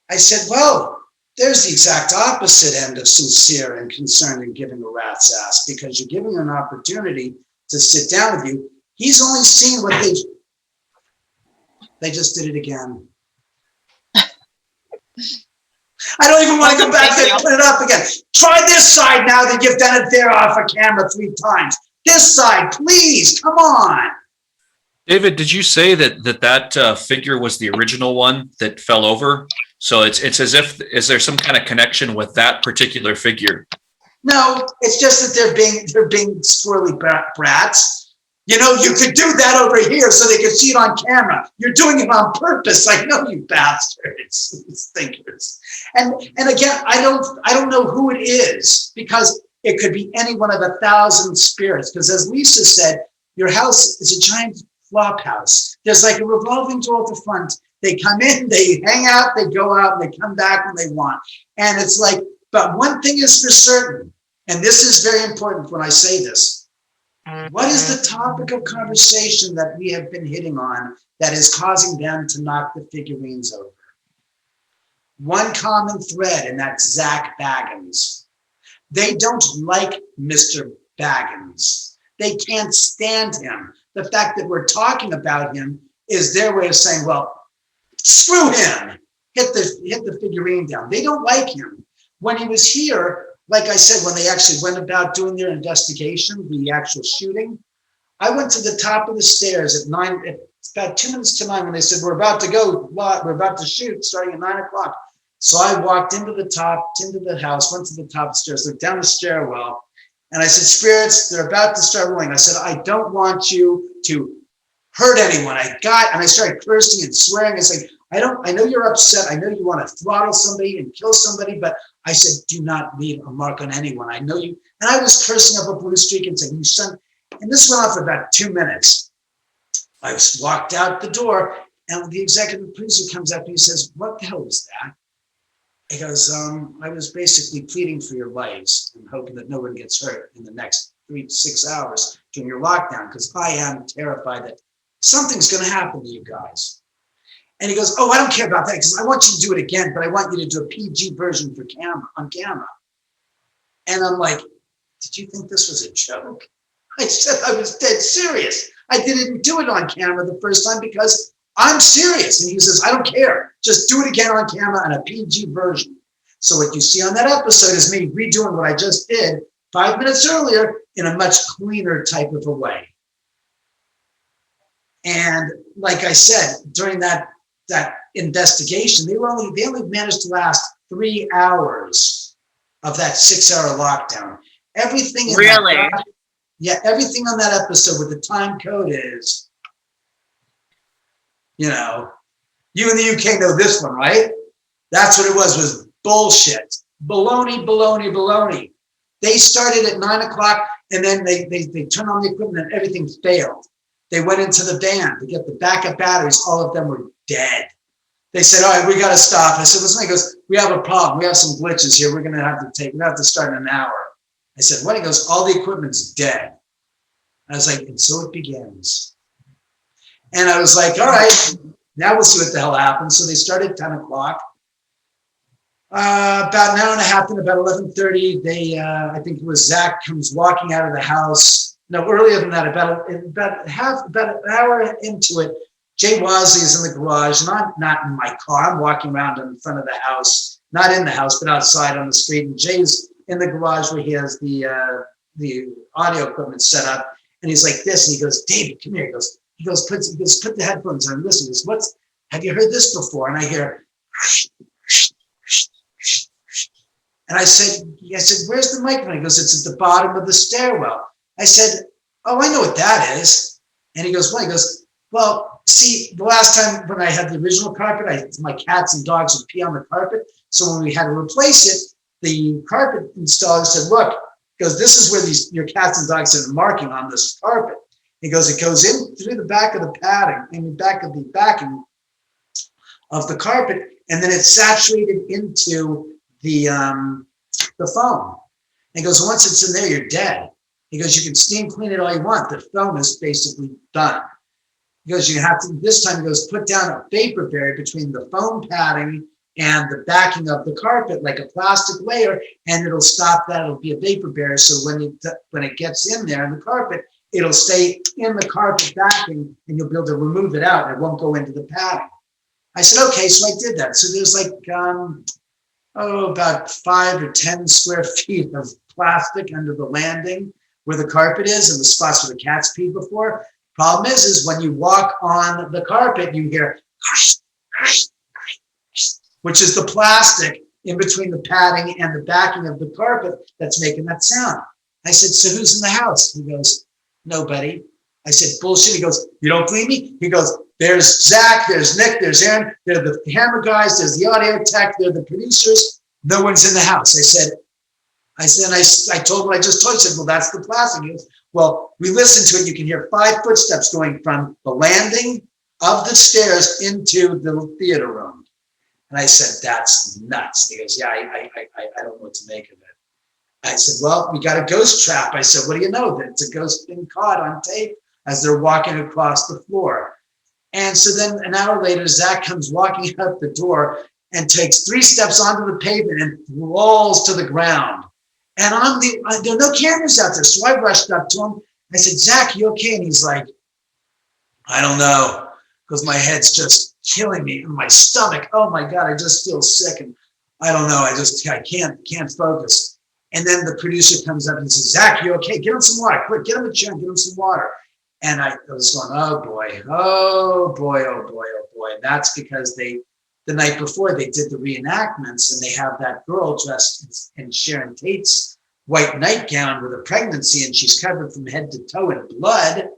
I said, well, there's the exact opposite end of sincere and concerned and giving a rat's ass, because you're giving her an opportunity to sit down with you. He's only seen what they just did it again. I don't even want to go back there and put it up again. Try this side now that you've done it there off a camera 3 times. This side, please, come on. David, did you say that figure was the original one that fell over? So it's as if, is there some kind of connection with that particular figure? No, it's just that they're being squirrely brats. You know, you could do that over here so they could see it on camera. You're doing it on purpose. I know, you bastards, thinkers. And again, I don't know who it is, because it could be any one of 1,000 spirits. Because as Lisa said, your house is a giant flop house. There's like a revolving door at the front. They come in, they hang out, they go out, and they come back when they want. And it's like, but one thing is for certain, and this is very important when I say this. What is the topic of conversation that we have been hitting on that is causing them to knock the figurines over? One common thread, and that's Zach Baggins. They don't like Mr. Baggins. They can't stand him. The fact that we're talking about him is their way of saying, well, screw him. Hit the figurine down. They don't like him. When he was here, like I said, when they actually went about doing their investigation, the actual shooting, I went to the top of the stairs at 9, it's about 2 minutes to 9 when they said, we're about to shoot starting at 9 o'clock. So I walked into the house, went to the top of the stairs, looked down the stairwell, and I said, spirits, they're about to start rolling. I said, I don't want you to hurt anyone. And I started cursing and swearing. I said, I know you're upset. I know you want to throttle somebody and kill somebody, but I said, do not leave a mark on anyone. I know you. And I was cursing up a blue streak and saying, you son. And this went on for about 2 minutes. I walked out the door, and the executive producer comes up and he says, what the hell was that? He goes, I was basically pleading for your lives and hoping that no one gets hurt in the next 3 to 6 hours during your lockdown, because I am terrified that something's going to happen to you guys. And he goes, oh, I don't care about that because I want you to do it again, but I want you to do a PG version for on camera. And I'm like, did you think this was a joke? I said, I was dead serious. I didn't do it on camera the first time because I'm serious. And he says, I don't care. Just do it again on camera in a PG version. So what you see on that episode is me redoing what I just did 5 minutes earlier in a much cleaner type of a way. And like I said, during that investigation, they only managed to last 3 hours of that 6-hour lockdown. Everything in Really? everything on that episode with the time code is, you know, you in the UK know this one, right? That's what it was bullshit. Baloney. They started at 9 o'clock and then they turned on the equipment and everything failed. They went into the van to get the backup batteries. All of them were dead. They said, all right, we got to stop. I said, listen, he goes, we have a problem. We have some glitches here. We're going to have to start in an hour. I said, what? He goes, all the equipment's dead. I was like, and so it begins. And I was like, all right, now we'll see what the hell happens. So they started at 10 o'clock. About an hour and a half, and about 11:30, I think it was Zach comes walking out of the house. No, earlier than that, about an hour into it, Jay Wasley is in the garage, and I'm not in my car. I'm walking around in front of the house, not in the house, but outside on the street. And Jay's in the garage where he has the audio equipment set up, and he's like this, and he goes, David, come here. He goes, put the headphones on. Listen, he goes, have you heard this before? And I hear, and I said, where's the microphone? He goes, it's at the bottom of the stairwell. I said, oh, I know what that is. And he goes, what? He goes, well, see, the last time when I had the original carpet, my cats and dogs would pee on the carpet. So when we had to replace it, the carpet installer said, look, because this is where your cats and dogs are marking on this carpet. He goes, it goes in through the back of the padding, in the back of the backing of the carpet, and then it's saturated into the foam. And he goes, once it's in there, you're dead. He goes, you can steam clean it all you want. The foam is basically done. He goes, you have to, this time, he goes, put down a vapor barrier between the foam padding and the backing of the carpet, like a plastic layer, and it'll stop that. It'll be a vapor barrier. So when it gets in there in the carpet, it'll stay in the carpet backing, and you'll be able to remove it out, and it won't go into the padding. I said, okay, so I did that. So there's like, about 5 or 10 square feet of plastic under the landing where the carpet is and the spots where the cats peed before. Problem is when you walk on the carpet, you hear, which is the plastic in between the padding and the backing of the carpet that's making that sound. I said, so who's in the house? He goes, nobody. I said, bullshit. He goes, you don't believe me? He goes, there's Zach, there's Nick, there's Aaron, they're the camera guys, there's the audio tech, they're the producers. No one's in the house. I told him what I just told you. I said, well, that's the plastic. He goes, well, we listened to it. You can hear 5 footsteps going from the landing of the stairs into the theater room. And I said, that's nuts. And he goes, yeah, I don't know what to make of it. I said, well, we got a ghost trap. I said, what do you know? That it's a ghost being caught on tape as they're walking across the floor. And so then an hour later, Zach comes walking out the door and takes 3 steps onto the pavement and rolls to the ground. And there are no cameras out there. So I rushed up to him. I said, Zach, you okay? And he's like, I don't know, because my head's just killing me in my stomach. Oh my God, I just feel sick. And I don't know. I can't focus. And then the producer comes up and says, Zach, you okay? Get him some water. Quick, get him a chair, get him some water. And I was going, oh boy. And that's because the night before they did the reenactments and they have that girl dressed in Sharon Tate's white nightgown with a pregnancy and she's covered from head to toe in blood.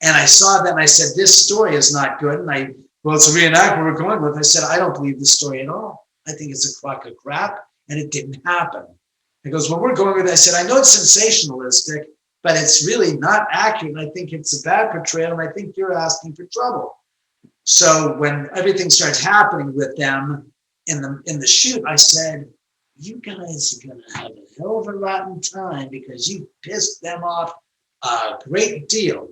And I saw that and I said, this story is not good. And it's a reenactment we're going with. I said, I don't believe the story at all. I think it's a crock of crap and it didn't happen. He goes, well, we're going with it. I said, I know it's sensationalistic, but it's really not accurate. I think it's a bad portrayal, and I think you're asking for trouble. So when everything starts happening with them in the shoot, I said, you guys are going to have a hell of a rotten time because you pissed them off a great deal.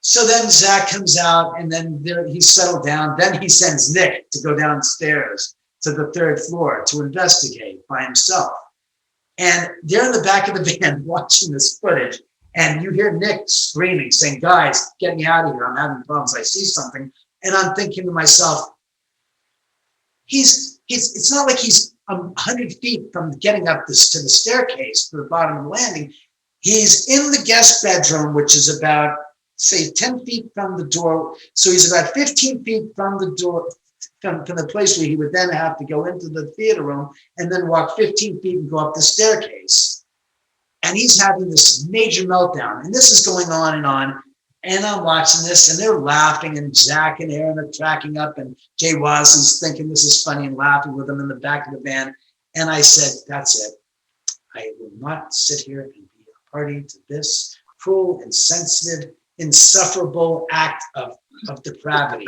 So then Zach comes out, and then he's settled down. Then he sends Nick to go downstairs to the third floor to investigate by himself. And they're in the back of the van watching this footage. And you hear Nick screaming, saying, guys, get me out of here. I'm having problems. I see something. And I'm thinking to myself, it's not like he's 100 feet from getting up to the staircase to the bottom of the landing. He's in the guest bedroom, which is about, say, 10 feet from the door. So he's about 15 feet from the door, from the place where he would then have to go into the theater room and then walk 15 feet and go up the staircase. And he's having this major meltdown. And this is going on. And I'm watching this, and they're laughing, and Zach and Aaron are tracking up, and Jay is thinking this is funny and laughing with them in the back of the van. And I said, that's it. I will not sit here and be a party to this cruel, insensitive, insufferable act of depravity.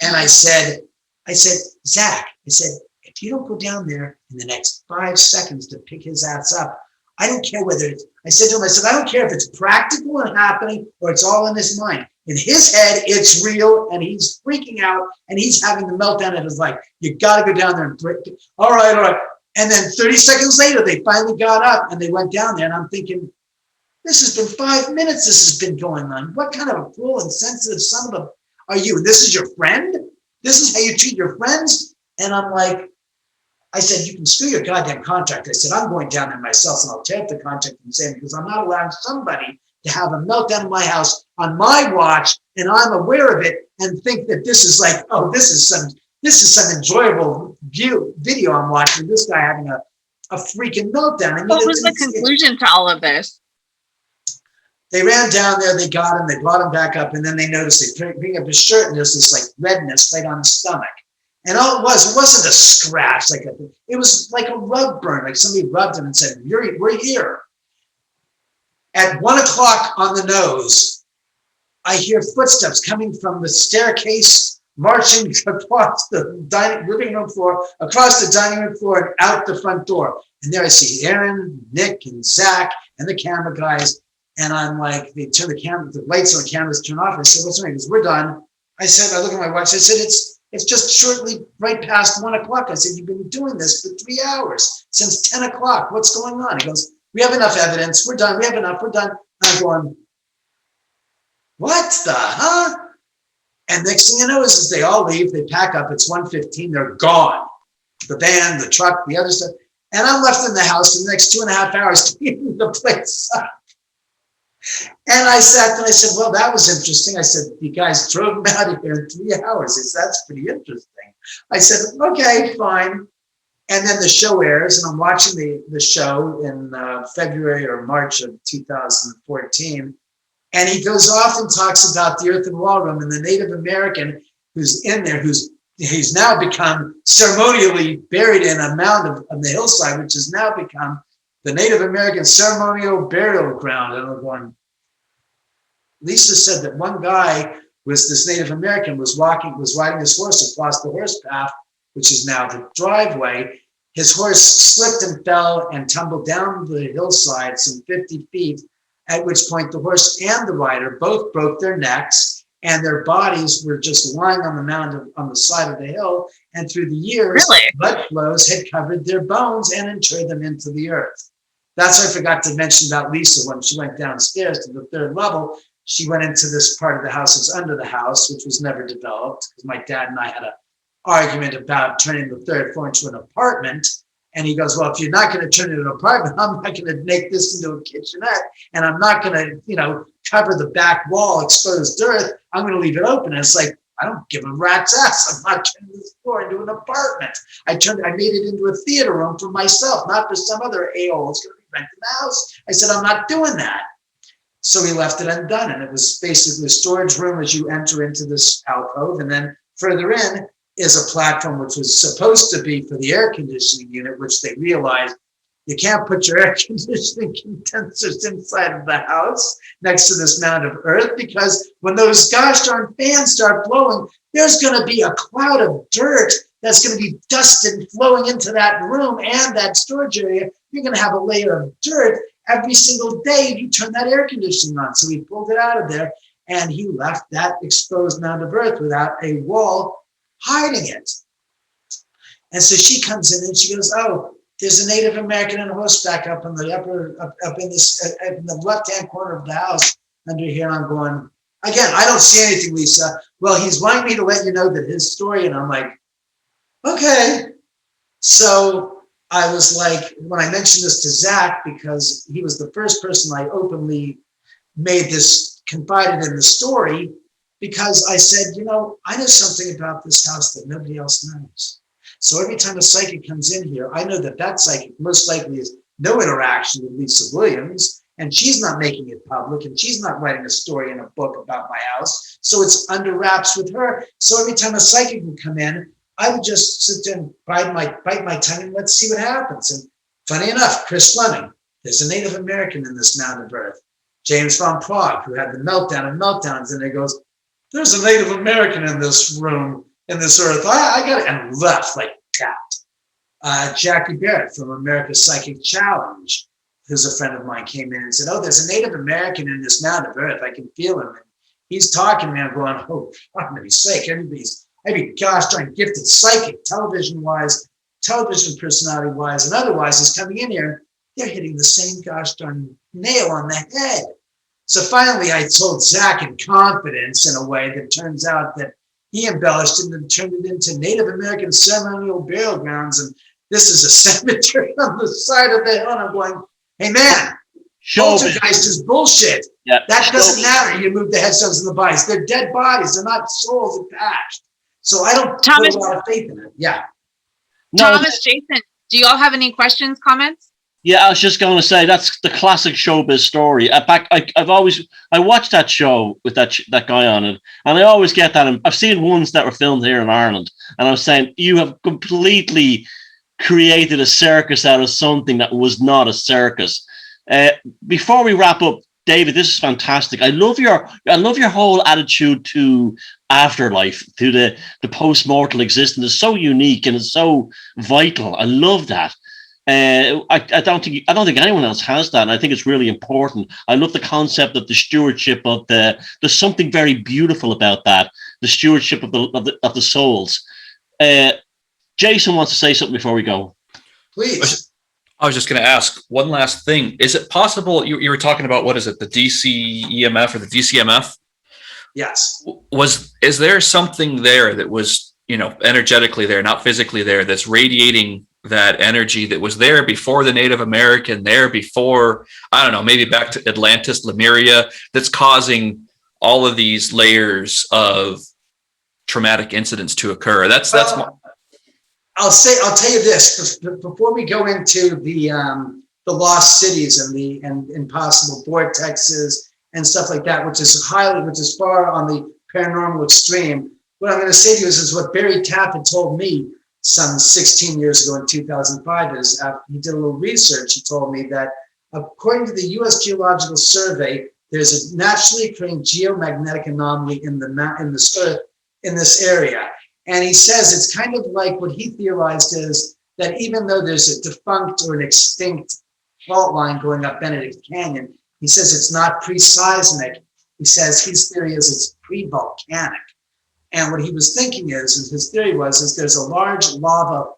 And I said, Zach, if you don't go down there in the next 5 seconds to pick his ass up, I don't care whether it's, I said to him, I don't care if it's practical and happening or it's all in his mind. In his head, it's real, and he's freaking out, and he's having the meltdown of his life. You got to go down there and break it. All right. And then 30 seconds later, they finally got up, and they went down there, and I'm thinking, this has been 5 minutes this has been going on. What kind of a cruel and sensitive son of a are you? And this is your friend? This is how you treat your friends? And I'm like, I said, you can screw your goddamn contract. I said, I'm going down there myself, and I'll tear up the contract and say, because I'm not allowing somebody to have a meltdown in my house on my watch, and I'm aware of it, and think that this is like, oh, this is some enjoyable video I'm watching. This guy having a freaking meltdown. And what was the conclusion to all of this? They ran down there, they got him, they brought him back up, and then they noticed they bring up his shirt, and there's this like redness right on his stomach. And all it wasn't a scratch, it was like a rub burn, like somebody rubbed him and said, we're here. At 1 o'clock on the nose, I hear footsteps coming from the staircase, marching across the living room floor, across the dining room floor, and out the front door. And there I see Aaron, Nick, and Zach, and the camera guys. And I'm like, they turn the lights on the cameras turn off. I said, what's the matter? He goes, we're done. I said, I look at my watch. I said, it's just shortly right past 1 o'clock. I said, you've been doing this for 3 hours, since 10 o'clock. What's going on? He goes, we have enough evidence. We're done. We have enough. We're done. And I'm going, what the, huh? And next thing you know is they all leave. They pack up. It's 1:15. They're gone. The van, the truck, the other stuff. And I'm left in the house for the next 2.5 hours cleaning the place up. And I sat and I said, well, that was interesting. I said, you guys drove him out of here in 3 hours. I said, that's pretty interesting. I said, okay, fine. And then the show airs, and I'm watching the show in February or March of 2014. And he goes off and talks about the earthen wall room and the Native American who's in there, he's now become ceremonially buried in a mound on the hillside, which has now become the Native American ceremonial burial ground. And I'm going, Lisa said that one guy was this Native American was riding his horse across the horse path, which is now the driveway. His horse slipped and fell and tumbled down the hillside some 50 feet, at which point the horse and the rider both broke their necks, and their bodies were just lying on the mound on the side of the hill. And through the years, blood flows had covered their bones and interred them into the earth. That's what I forgot to mention about Lisa. When she went downstairs to the third level, she went into this part of the house that's under the house, which was never developed, because my dad and I had an argument about turning the third floor into an apartment. And he goes, well, if you're not going to turn it into an apartment, I'm not going to make this into a kitchenette, and I'm not going to, cover the back wall, exposed earth. I'm going to leave it open. And it's like, I don't give a rat's ass. I'm not turning this floor into an apartment. I made it into a theater room for myself, not for some other a-hole who's going to be renting the house. I said, I'm not doing that. So he left it undone. And it was basically a storage room as you enter into this alcove. And then further in is a platform which was supposed to be for the air conditioning unit, which they realized you can't put your air conditioning condensers inside of the house next to this mound of earth, because when those gosh darn fans start blowing, there's going to be a cloud of dirt that's going to be dusted flowing into that room and that storage area. You're going to have a layer of dirt every single day if you turn that air conditioning on. So we pulled it out of there. And he left that exposed mound of earth without a wall hiding it. And so she comes in and she goes, oh, there's a Native American on horseback up in the up in the left-hand corner of the house under here. And I'm going, again, I don't see anything, Lisa. Well, he's wanting me to let you know that his story. And I'm like, okay. So I was like, when I mentioned this to Zach, because he was the first person I openly made this, confided in the story, because I said, you know, I know something about this house that nobody else knows. So every time a psychic comes in here, I know that that psychic most likely has no interaction with Lisa Williams, and she's not making it public, and she's not writing a story in a book about my house. So it's under wraps with her. So every time a psychic would come in, I would just sit there and bite my tongue and let's see what happens. And funny enough, Chris Fleming, there's a Native American in this mound of earth. James von Prague, who had the meltdown and meltdowns, and he goes, there's a Native American in this room, in this earth. I got it, and left like that. Jackie Barrett from America's Psychic Challenge, who's a friend of mine, came in and said, oh, there's a Native American in this mound of earth. I can feel him. And he's talking to me. I'm going, oh, for heaven's sake, every gosh darn gifted psychic, television-wise, television personality-wise, and otherwise is coming in here. They're hitting the same gosh darn nail on the head. So finally, I told Zach in confidence in a way that turns out that he embellished it and turned it into Native American ceremonial burial grounds. And this is a cemetery on the side of the hill. And I'm going, hey, man, poltergeist is bullshit. Yep. That doesn't matter. You move the headstones and the bodies. They're dead bodies. They're not souls attached. So I don't put a lot of faith in it. Yeah. Thomas, Jason, do you all have any questions, comments? Yeah, I was just going to say that's the classic showbiz story. I watched that show with that guy on it, and I always get that. I've seen ones that were filmed here in Ireland, and I was saying you have completely created a circus out of something that was not a circus. Before we wrap up, David, this is fantastic. I love your whole attitude to afterlife, to the post-mortal existence. It's so unique and it's so vital. I love that. I don't think anyone else has that, and I think it's really important. I love the concept of the stewardship of there's something very beautiful about that, the stewardship of the souls. Jason wants to say something before we go. Please. I was just going to ask one last thing. Is it possible, you were talking about, what is it, the DCEMF or the DCMF? Yes. Is there something there that was, energetically there, not physically there, that's radiating that energy that was there before the Native American, there before, I don't know, maybe back to Atlantis, Lemuria, that's causing all of these layers of traumatic incidents to occur? That's I'll tell you this before we go into the lost cities and the impossible vortexes and stuff like that, which is far on the paranormal extreme. What I'm going to say to you is what Barry Tapp had told me some 16 years ago in 2005 is after he did a little research. He told me that according to the U.S. Geological Survey, there's a naturally occurring geomagnetic anomaly in this earth, in this area. And he says it's kind of like what he theorized is that even though there's a defunct or an extinct fault line going up Benedict Canyon, he says it's not pre-seismic. He says his theory is it's pre-volcanic. And what he was thinking his theory was there's a large lava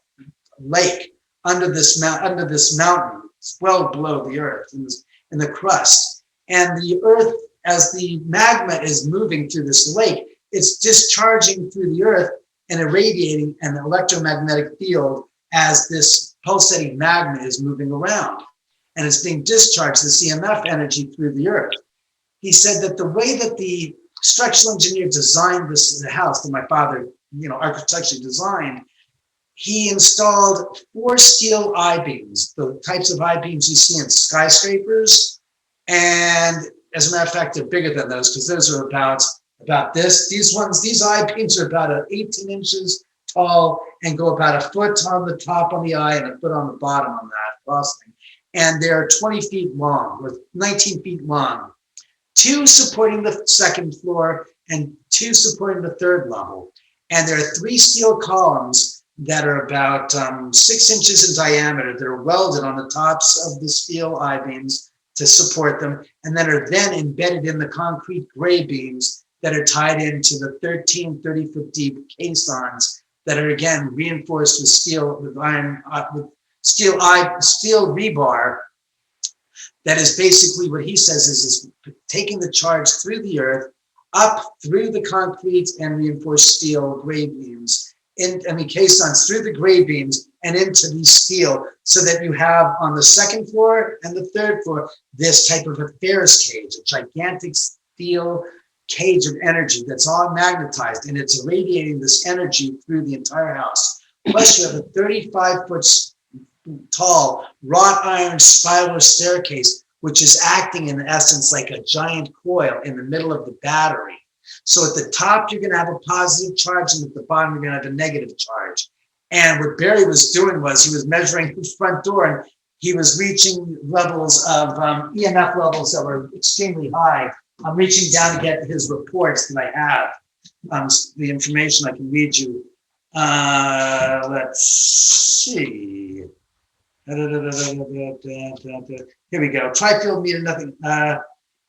lake under this mountain, well below the earth in the crust. And the earth, as the magma is moving through this lake, it's discharging through the earth and irradiating an electromagnetic field as this pulsating magma is moving around. And it's being discharged, the CMF energy, through the earth. He said that the way that the structural engineer designed the house that my father, architecturally designed, he installed 4 steel I-beams, the types of I-beams you see in skyscrapers. And as a matter of fact, they're bigger than those because those are about this. These I-beams are about 18 inches tall and go about a foot on the top on the eye and a foot on the bottom on that crossing. And they're 20 feet long or 19 feet long. 2 supporting the second floor and 2 supporting the third level. And there are 3 steel columns that are about 6 inches in diameter that are welded on the tops of the steel I-beams to support them, and that are then embedded in the concrete gray beams that are tied into the 13, 30-foot deep caissons that are again reinforced with steel, with iron, with steel rebar. That is basically what he says is taking the charge through the earth, up through the concrete and reinforced steel gray beams, caissons through the gray beams and into the steel, so that you have on the second floor and the third floor this type of a Ferris cage, a gigantic steel cage of energy that's all magnetized, and it's irradiating this energy through the entire house. Plus you have a 35-foot tall wrought iron spiral staircase, which is acting in essence like a giant coil in the middle of the battery. So at the top, you're going to have a positive charge, and at the bottom, you're going to have a negative charge. And what Barry was doing was he was measuring his front door, and he was reaching levels of EMF levels that were extremely high. I'm reaching down to get his reports that I have, the information I can read you. Let's see. Here we go. Trifield meter, nothing.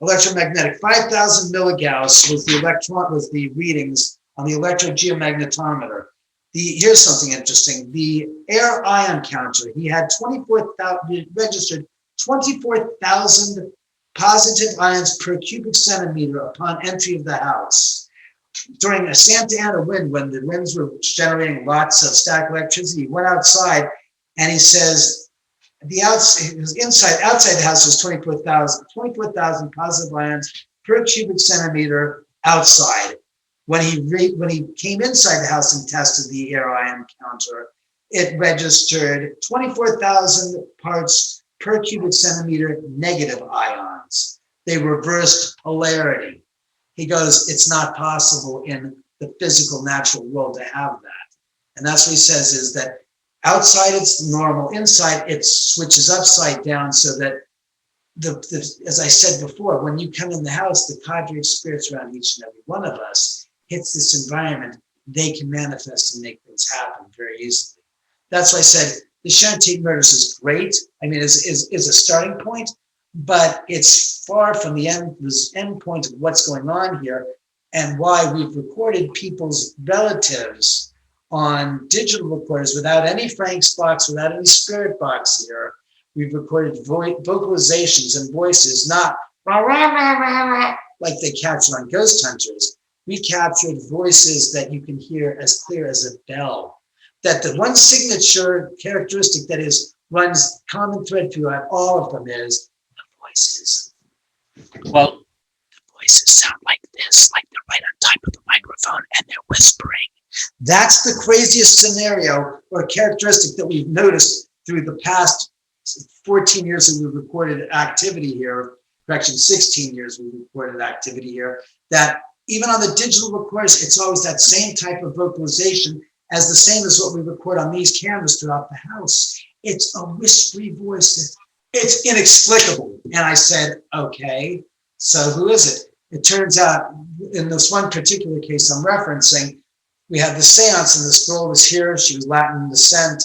Electromagnetic. 5,000 milligauss was the readings on the electrogeomagnetometer. Here's something interesting. The air ion counter. He had 24,000 registered 24,000 positive ions per cubic centimeter upon entry of the house. During a Santa Ana wind, when the winds were generating lots of static electricity, he went outside and he says, outside the house was 24,000 positive ions per cubic centimeter outside. When he came inside the house and tested the air ion counter, it registered 24,000 parts per cubic centimeter negative ions. They reversed polarity. He goes, it's not possible in the physical natural world to have that. And that's what he says is that outside it's normal, inside it switches upside down, so that as I said before, when you come in the house, the cadre of spirits around each and every one of us hits this environment, they can manifest and make things happen very easily. That's why I said the Sharon Tate murders is great. I mean, is a starting point, but it's far from the end point of what's going on here, and why we've recorded people's relatives on digital recorders without any Frank's box, without any spirit box here. We've recorded vocalizations and voices, not rah, rah, rah, rah, rah, like they captured on Ghost Hunters. We captured voices that you can hear as clear as a bell. That the one signature characteristic that runs common thread throughout all of them is the voices. Well, the voices sound like this, like they're right on top of the microphone and they're whispering. That's the craziest scenario or characteristic that we've noticed through the past 14 years that we've recorded activity here, correction, 16 years we've recorded activity here, that even on the digital recorders, it's always that same type of vocalization as the same as what we record on these cameras throughout the house. It's a whispery voice. It's inexplicable. And I said, okay, so who is it? It turns out in this one particular case I'm referencing, we had the seance and this girl was here. She was Latin descent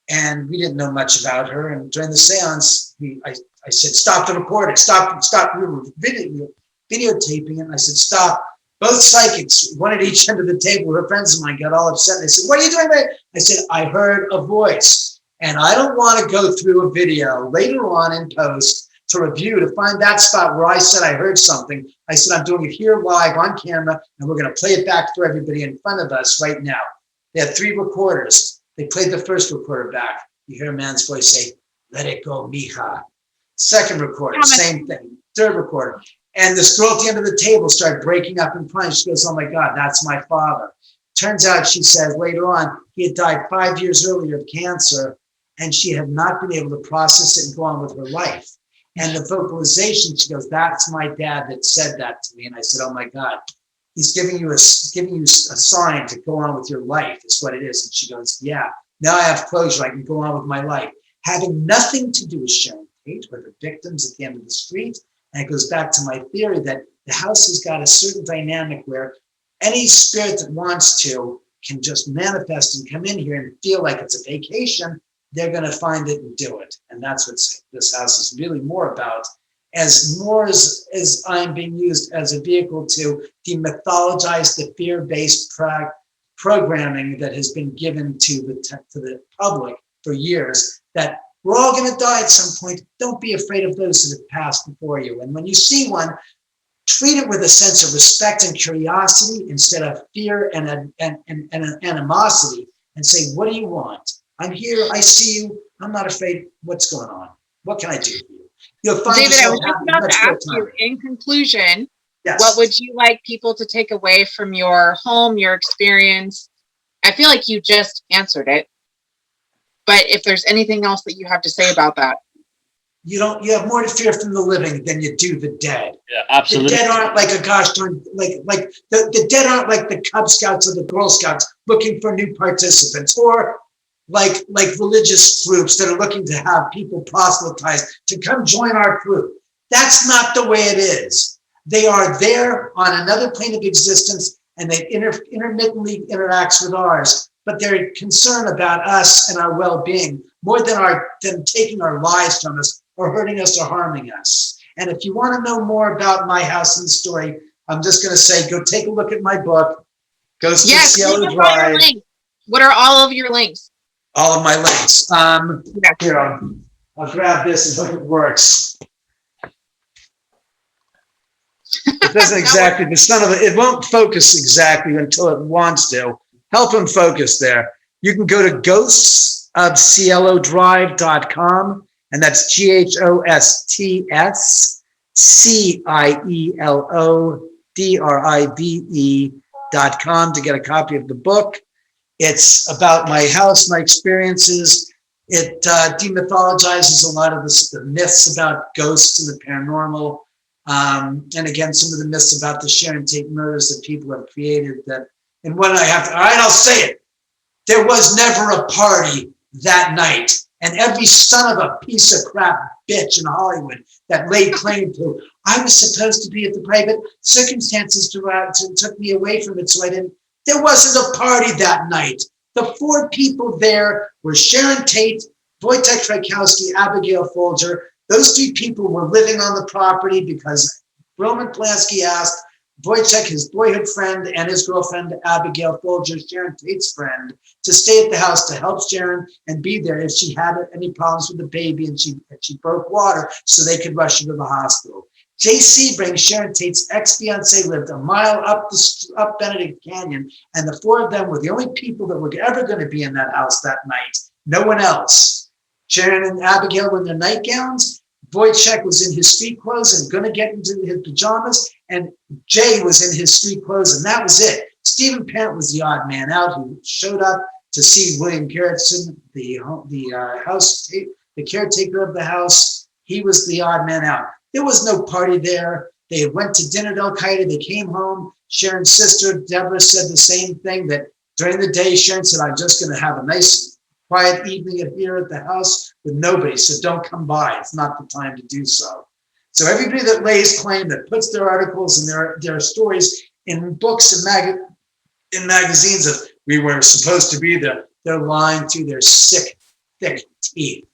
and we didn't know much about her. And during the seance, I said, stop the recording, stop. We were videotaping it. And I said, stop. Both psychics, one at each end of the table, her friends of mine got all upset. They said, what are you doing there? I said, I heard a voice. And I don't want to go through a video later on in post to review to find that spot where I said I heard something. I said, I'm doing it here live on camera, and we're going to play it back for everybody in front of us right now. They had 3 recorders. They played the first recorder back. You hear a man's voice say, let it go, mija. Second recorder, same thing. Third recorder. And this girl at the end of the table started breaking up and crying. She goes, oh my God, that's my father. Turns out, she says later on, he had died 5 years earlier of cancer, and she had not been able to process it and go on with her life. And the vocalization, she goes, that's my dad that said that to me. And I said, oh my God, he's giving you a sign to go on with your life, is what it is. And she goes, yeah, now I have closure. I can go on with my life. Having nothing to do with Sharon Tate, with the victims at the end of the street. And it goes back to my theory that the house has got a certain dynamic where any spirit that wants to can just manifest and come in here and feel like it's a vacation. They're going to find it and do it. And that's what this house is really more about. as more as I'm being used as a vehicle to demythologize the fear-based programming that has been given to the public for years, that we're all going to die at some point. Don't be afraid of those that have passed before you. And when you see one, treat it with a sense of respect and curiosity instead of fear and animosity, and say, what do you want? I'm here. I see you. I'm not afraid. What's going on? What can I do for you? You'll find David, I was yourself just about to happy. ask you, in conclusion, Yes. what would you like people to take away from your home, your experience? I feel like you just answered it, but if there's anything else that you have to say about that. You have more to fear from the living than you do the dead. Yeah, absolutely. The dead aren't like a gosh darn, like the dead aren't like the Cub Scouts or the Girl Scouts looking for new participants, or like religious groups that are looking to have people proselytized to come join our group. That's not the way it is. They are there on another plane of existence, and they intermittently interacts with ours, but they're concerned about us and our well-being more than them taking our lives from us or hurting us or harming us. And if you want to know more about my house and the story, I'm just going to say, go take a look at my book. Goes to Cielo Drive. What are all of your links? All of my links. Here, I'll grab this and hope it works. It doesn't exactly, it won't focus exactly until it wants to. Help them focus there. You can go to ghostsofcielodrive.com, and that's GHOSTSCIELODRIVE.com to get a copy of the book. It's about my house, my experiences. It demythologizes a lot of the myths about ghosts and the paranormal. And again, some of the myths about the Sharon Tate murders that people have created. All right, I'll say it. There was never a party that night. And every son of a piece of crap bitch in Hollywood that laid claim to, I was supposed to be at the private circumstances took me away from it, so I didn't. There wasn't a party that night. The four people there were Sharon Tate, Wojtek Frykowski, Abigail Folger. Those three people were living on the property because Roman Polanski asked Wojtek, his boyhood friend, and his girlfriend, Abigail Folger, Sharon Tate's friend, to stay at the house to help Sharon and be there if she had any problems with the baby and she broke water so they could rush her to the hospital. Jay Sebring, Sharon Tate's ex-fiance, lived a mile up Benedict Canyon, and the four of them were the only people that were ever going to be in that house that night. No one else. Sharon and Abigail were in their nightgowns. Wojtek was in his street clothes and going to get into his pajamas, and Jay was in his street clothes, and that was it. Stephen Parent was the odd man out who showed up to see William Garrettson, the caretaker of the house. He was the odd man out. There was no party there. They went to dinner at Al-Qaeda. They came home. Sharon's sister, Deborah, said the same thing, that during the day, Sharon said, I'm just going to have a nice quiet evening here at the house with nobody, so don't come by. It's not the time to do so. So everybody that lays claim, that puts their articles and their stories in books and magazines of we were supposed to be there, they're lying through their sick, thick teeth.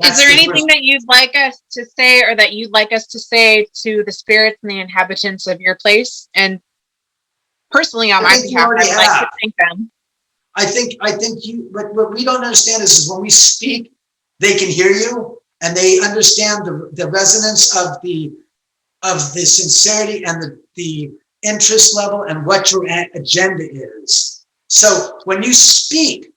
Is there anything that you'd like us to say, or that you'd like us to say to the spirits and the inhabitants of your place? And personally, on my behalf, I would like to thank them. I think what we don't understand is when we speak, they can hear you and they understand the resonance of the sincerity and the interest level and what your agenda is. So when you speak,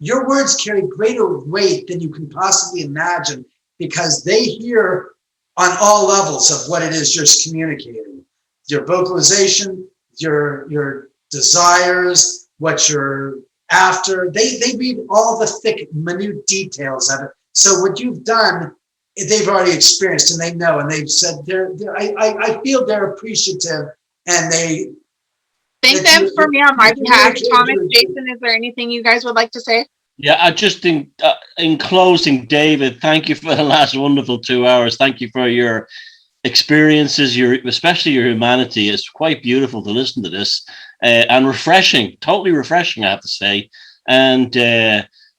your words carry greater weight than you can possibly imagine, because they hear on all levels of what it is you're communicating. Your vocalization, your desires, what you're after. They read all the thick, minute details of it. So what you've done, they've already experienced, and they know, and they've said, I feel they're appreciative, and they thank them for me on my behalf. Thomas, Jason, is there anything you guys would like to say? Yeah, I just think in closing, David, thank you for the last wonderful 2 hours. Thank you for your experiences, especially your humanity. It's quite beautiful to listen to this and refreshing, totally refreshing, I have to say. And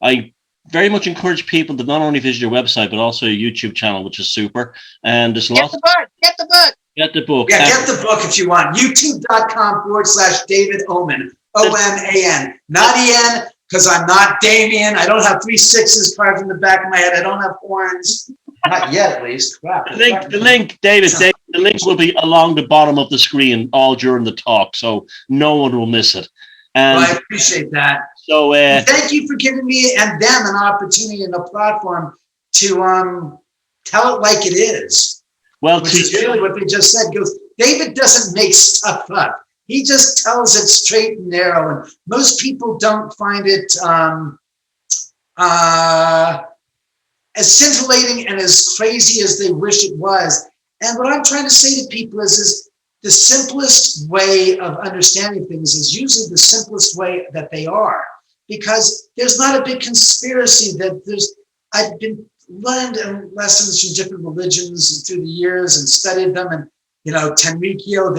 I very much encourage people to not only visit your website, but also your YouTube channel, which is super. And there's lots. Get the book. Get the book. Yeah, get the book if you want. YouTube.com/David Oman. Oman. Not En, because I'm not Damien. I don't have 3 6s carved in the back of my head. I don't have horns. Not yet, at least. Crap. The link, David, the link will be along the bottom of the screen all during the talk, so no one will miss it. And well, I appreciate that. So thank you for giving me and them an opportunity and a platform to tell it like it is. Well, which is really what they just said. Goes, David doesn't make stuff up. He just tells it straight and narrow. And most people don't find it as scintillating and as crazy as they wish it was. And what I'm trying to say to people is the simplest way of understanding things is usually the simplest way that they are, because there's not a big conspiracy that I've been learned lessons from different religions through the years and studied them, and Tenrikyo,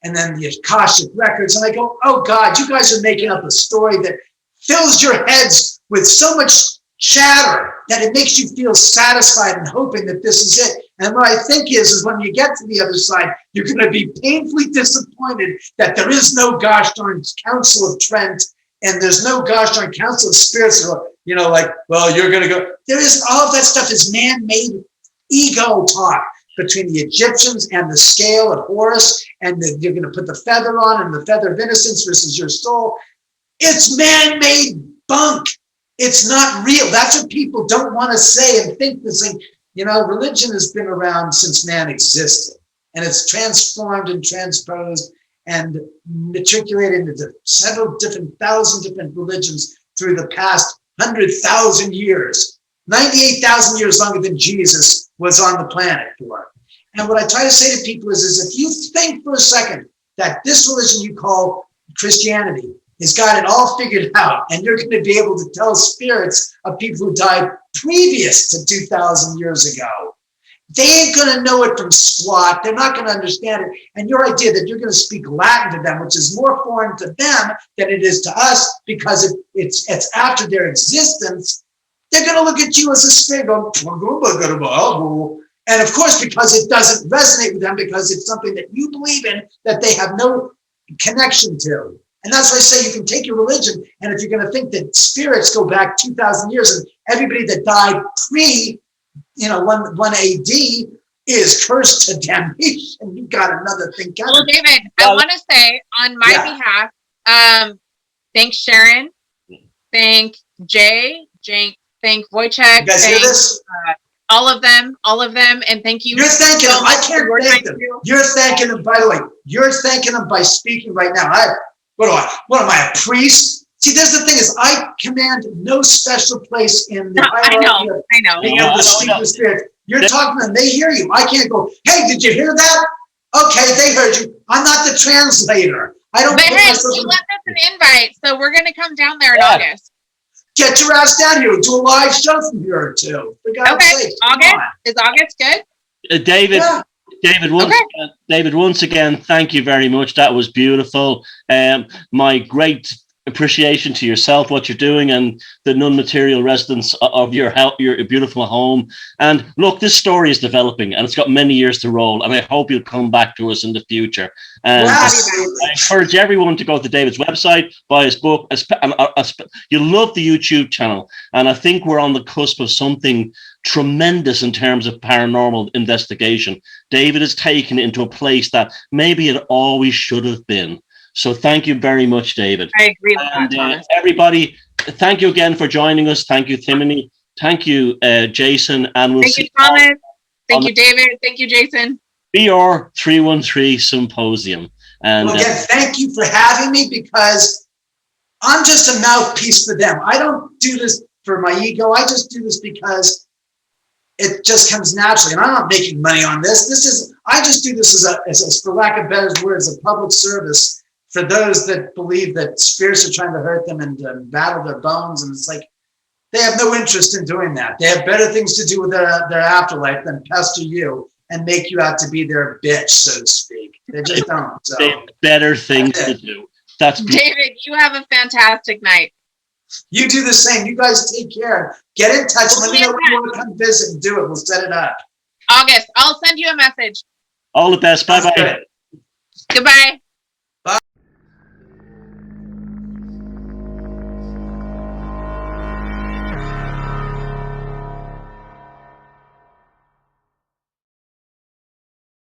and then the Akashic records, and I go, oh God, you guys are making up a story that fills your heads with so much chatter that it makes you feel satisfied and hoping that this is it. And what I think is when you get to the other side, you're going to be painfully disappointed that there is no gosh darn Council of Trent, and there's no gosh darn Council of Spirits. Well, you're going to go. There is, all of that stuff is man-made ego talk between the Egyptians and the scale of Horus, and you're going to put the feather on and the feather of innocence versus your soul. It's man-made bunk. It's not real. That's what people don't want to say and think this thing. Religion has been around since man existed, and it's transformed and transposed and matriculated into several different thousand different religions through the past 100,000 years, 98,000 years longer than Jesus was on the planet for. And what I try to say to people is if you think for a second that this religion you call Christianity has got it all figured out, and you're going to be able to tell spirits of people who died previous to 2,000 years ago, they ain't going to know it from squat. They're not going to understand it. And your idea that you're going to speak Latin to them, which is more foreign to them than it is to us, because it's after their existence, they're going to look at you as a spirit going, and of course, because it doesn't resonate with them, because it's something that you believe in that they have no connection to. And that's why I say you can take your religion, and if you're going to think that spirits go back 2,000 years and everybody that died pre 1 AD is cursed to damnation, you've got another thing coming. Well, David, I want to say on my behalf, thank Sharon, thank Jay, thank Wojciech, you guys hear this? all of them, and thank you. You're thanking them. I can't thank them. You. You're thanking them, by the way. You're thanking them by speaking right now. What am I, a priest? See, there's the thing is, I command no special place in the hierarchy of the speaker spirit. You're talking to them, they hear you. I can't go, hey, did you hear that? Okay, they heard you. I'm not the translator. I don't. But hey, you left us an invite, so we're going to come down there in August. Get your ass down here and do a live show from here or two. For God's sake, August? Is August good? David. Yeah. David, once again, thank you very much. That was beautiful. My great appreciation to yourself, what you're doing, and the non-material residents of your beautiful home. And look, this story is developing, and it's got many years to roll. And I hope you'll come back to us in the future. And I encourage everyone to go to David's website, buy his book. You'll love the YouTube channel, and I think we're on the cusp of something tremendous in terms of paranormal investigation. David is taken into a place that maybe it always should have been. So thank you very much, David. I agree with that, Thomas. Everybody, thank you again for joining us. Thank you, Timony. Thank you, Jason. And we'll see you, Thomas. Thank you, David. Thank you, Jason. BR313 Symposium. And well, again, thank you for having me, because I'm just a mouthpiece for them. I don't do this for my ego. I just do this because it just comes naturally, and I'm not making money on this. I just do this as for lack of better words, a public service for those that believe that spirits are trying to hurt them and battle their bones. And it's like, they have no interest in doing that. They have better things to do with their afterlife than pester you and make you out to be their bitch, so to speak. They just don't. So they have better things to do. That's David, you have a fantastic night. You do the same. You guys take care. Get in touch. We'll Let me be know in when you want to come visit and do it. We'll set it up. August. I'll send you a message. All the best. Bye bye. That's good. Goodbye.